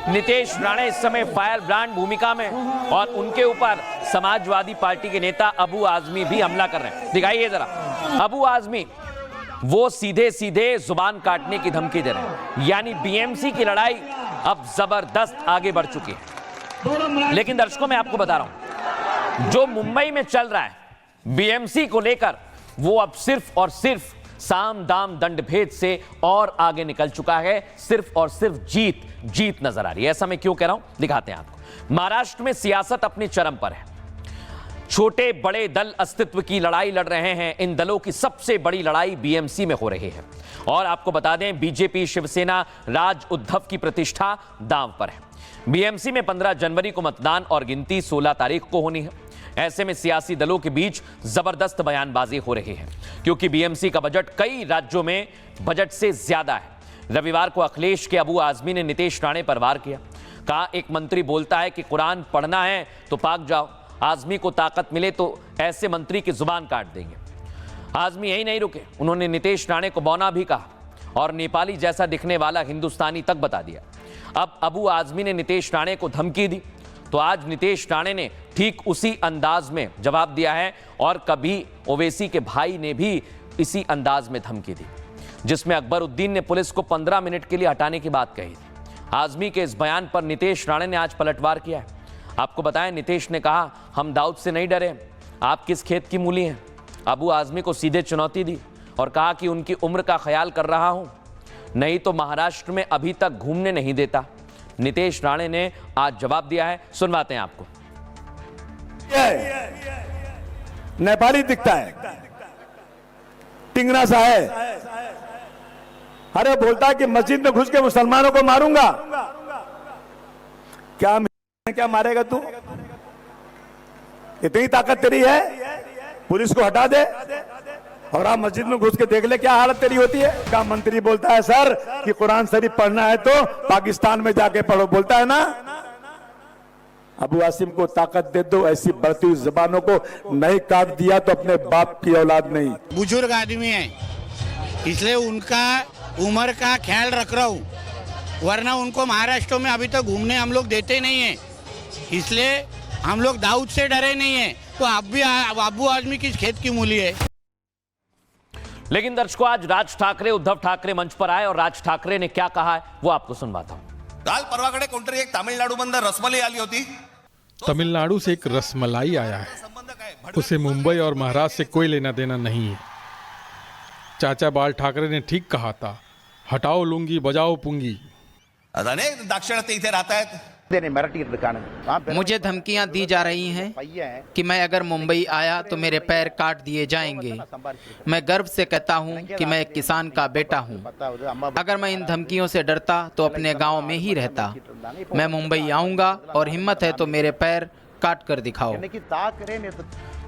नितेश राणे इस समय फायर ब्रांड भूमिका में और उनके ऊपर समाजवादी पार्टी के नेता अबू आजमी भी हमला कर रहे हैं। दिखाइए जरा। अबू आजमी वो सीधे सीधे जुबान काटने की धमकी दे रहे हैं, यानी बीएमसी की लड़ाई अब जबरदस्त आगे बढ़ चुकी है। लेकिन दर्शकों, मैं आपको बता रहा हूं, जो मुंबई में चल रहा है बीएमसी को लेकर, वो अब सिर्फ और सिर्फ साम दाम दंड भेद से और आगे निकल चुका है। सिर्फ और सिर्फ जीत नजर आ रही है। ऐसा मैं क्यों कह रहा हूं, दिखाते हैं आपको। महाराष्ट्र में सियासत अपने चरम पर है। छोटे बड़े दल अस्तित्व की लड़ाई लड़ रहे हैं। इन दलों की सबसे बड़ी लड़ाई बीएमसी में हो रही है। और आपको बता दें, बीजेपी, शिवसेना, राज उद्धव की प्रतिष्ठा दांव पर है। बीएमसी में 15 जनवरी को मतदान और गिनती 16 तारीख को होनी है। ऐसे में सियासी दलों के बीच जबरदस्त बयानबाजी हो रही है, क्योंकि बीएमसी का बजट कई राज्यों में बजट से ज्यादा है। रविवार को अखिलेश के अबू आजमी ने नितेश राणे पर वार किया। कहा, एक मंत्री बोलता है कि कुरान पढ़ना है तो पाक जाओ, आजमी को ताकत मिले तो ऐसे मंत्री की जुबान काट देंगे। आजमी यही नहीं रुके, उन्होंने नीतीश राणे को बौना भी कहा और नेपाली जैसा दिखने वाला हिंदुस्तानी तक बता दिया। अब अबू आजमी ने नीतीश राणे को धमकी दी, तो आज नीतीश राणे ने ठीक उसी अंदाज में जवाब दिया है और कभी ओवैसी के भाई ने भी इसी अंदाज में धमकी दी, जिसमें अकबरुद्दीन ने पुलिस को 15 मिनट के लिए हटाने की बात कही थी। आजमी के इस बयान पर नीतीश राणे ने आज पलटवार किया है। आपको बताएं, नीतीश ने कहा हम दाऊद से नहीं डरे, आप किस खेत की मूली हैं। अबू आजमी को सीधे चुनौती दी और कहा कि उनकी उम्र का ख्याल कर रहा हूं, नहीं तो महाराष्ट्र में अभी तक घूमने नहीं देता। नीतीश राणे ने आज जवाब दिया है, सुनवाते हैं आपको। नेपाली दिखता है, टिंगरा सा है, अरे बोलता है कि मस्जिद में घुस के मुसलमानों को मारूंगा। क्या मारेगा तू? इतनी ताकत तेरी है, पुलिस को हटा दे और आप मस्जिद में घुस के देख ले क्या हालत तेरी होती है। क्या मंत्री बोलता है सर कि कुरान शरीफ पढ़ना है तो पाकिस्तान में जाके पढ़ो, बोलता है ना। अबू आसिम को ताकत दे दो, ऐसी बढ़ती हुई जबानों को नहीं काट दिया तो अपने बाप की औलाद नहीं। बुजुर्ग आदमी है, इसलिए उनका उम्र का ख्याल रख रहा हूँ, वरना उनको महाराष्ट्र में अभी तक घूमने हम लोग देते नहीं है। इसलिए हम लोग दाऊद से डरे नहीं है, तो आप भी अबू आजमी किस खेत की मूली है। लेकिन दर्शकों, आज राज ठाकरे, उद्धव ठाकरे मंच पर आए और राज ठाकरे ने क्या कहा है वो आपको सुनवाता हूं। काल परवाकडे कोणतरी एक तामिळनाडू बंदर रसमलाई आली होती। तमिलनाडु से एक रसमलाई आया है, उसे मुंबई और महाराष्ट्र से कोई लेना देना नहीं है। चाचा बाल ठाकरे ने ठीक कहा था, हटाओ लुंगी बजाओ पुंगी। अनेक दाक्षिणात्य इथे राहतायत। मुझे धमकियां दी जा रही हैं कि मैं अगर मुंबई आया तो मेरे पैर काट दिए जाएंगे। मैं गर्व से कहता हूं कि मैं एक किसान का बेटा हूं। अगर मैं इन धमकियों से डरता तो अपने गांव में ही रहता। मैं मुंबई आऊंगा और हिम्मत है तो मेरे पैर काट कर दिखाओ।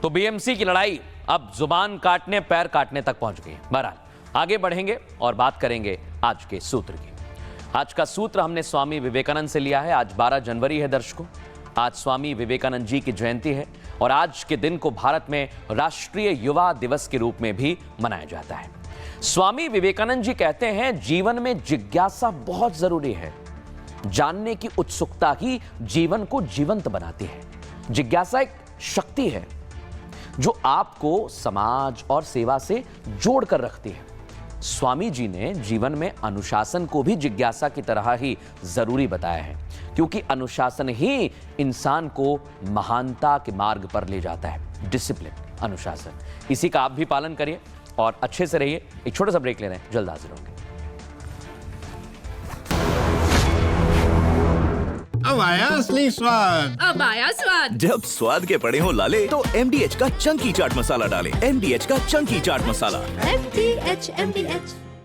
तो बीएमसी की लड़ाई अब जुबान काटने पैर काटने तक पहुंच गई। बहरहाल आगे बढ़ेंगे और बात करेंगे आज के सूत्र की। आज का सूत्र हमने स्वामी विवेकानंद से लिया है। आज 12 जनवरी है दर्शकों, आज स्वामी विवेकानंद जी की जयंती है और आज के दिन को भारत में राष्ट्रीय युवा दिवस के रूप में भी मनाया जाता है। स्वामी विवेकानंद जी कहते हैं, जीवन में जिज्ञासा बहुत जरूरी है। जानने की उत्सुकता ही जीवन को जीवंत बनाती है। जिज्ञासा एक शक्ति है जो आपको समाज और सेवा से जोड़कर रखती है। स्वामी जी ने जीवन में अनुशासन को भी जिज्ञासा की तरह ही जरूरी बताया है, क्योंकि अनुशासन ही इंसान को महानता के मार्ग पर ले जाता है। डिसिप्लिन, अनुशासन, इसी का आप भी पालन करिए और अच्छे से रहिए। एक छोटा सा ब्रेक ले रहे हैं, जल्द हाजिर होंगे। अब आया असली स्वाद। अब आया स्वाद। जब स्वाद के पड़े हो लाले तो MDH का चंकी चाट मसाला डालें। MDH का चंकी चाट मसाला। MDH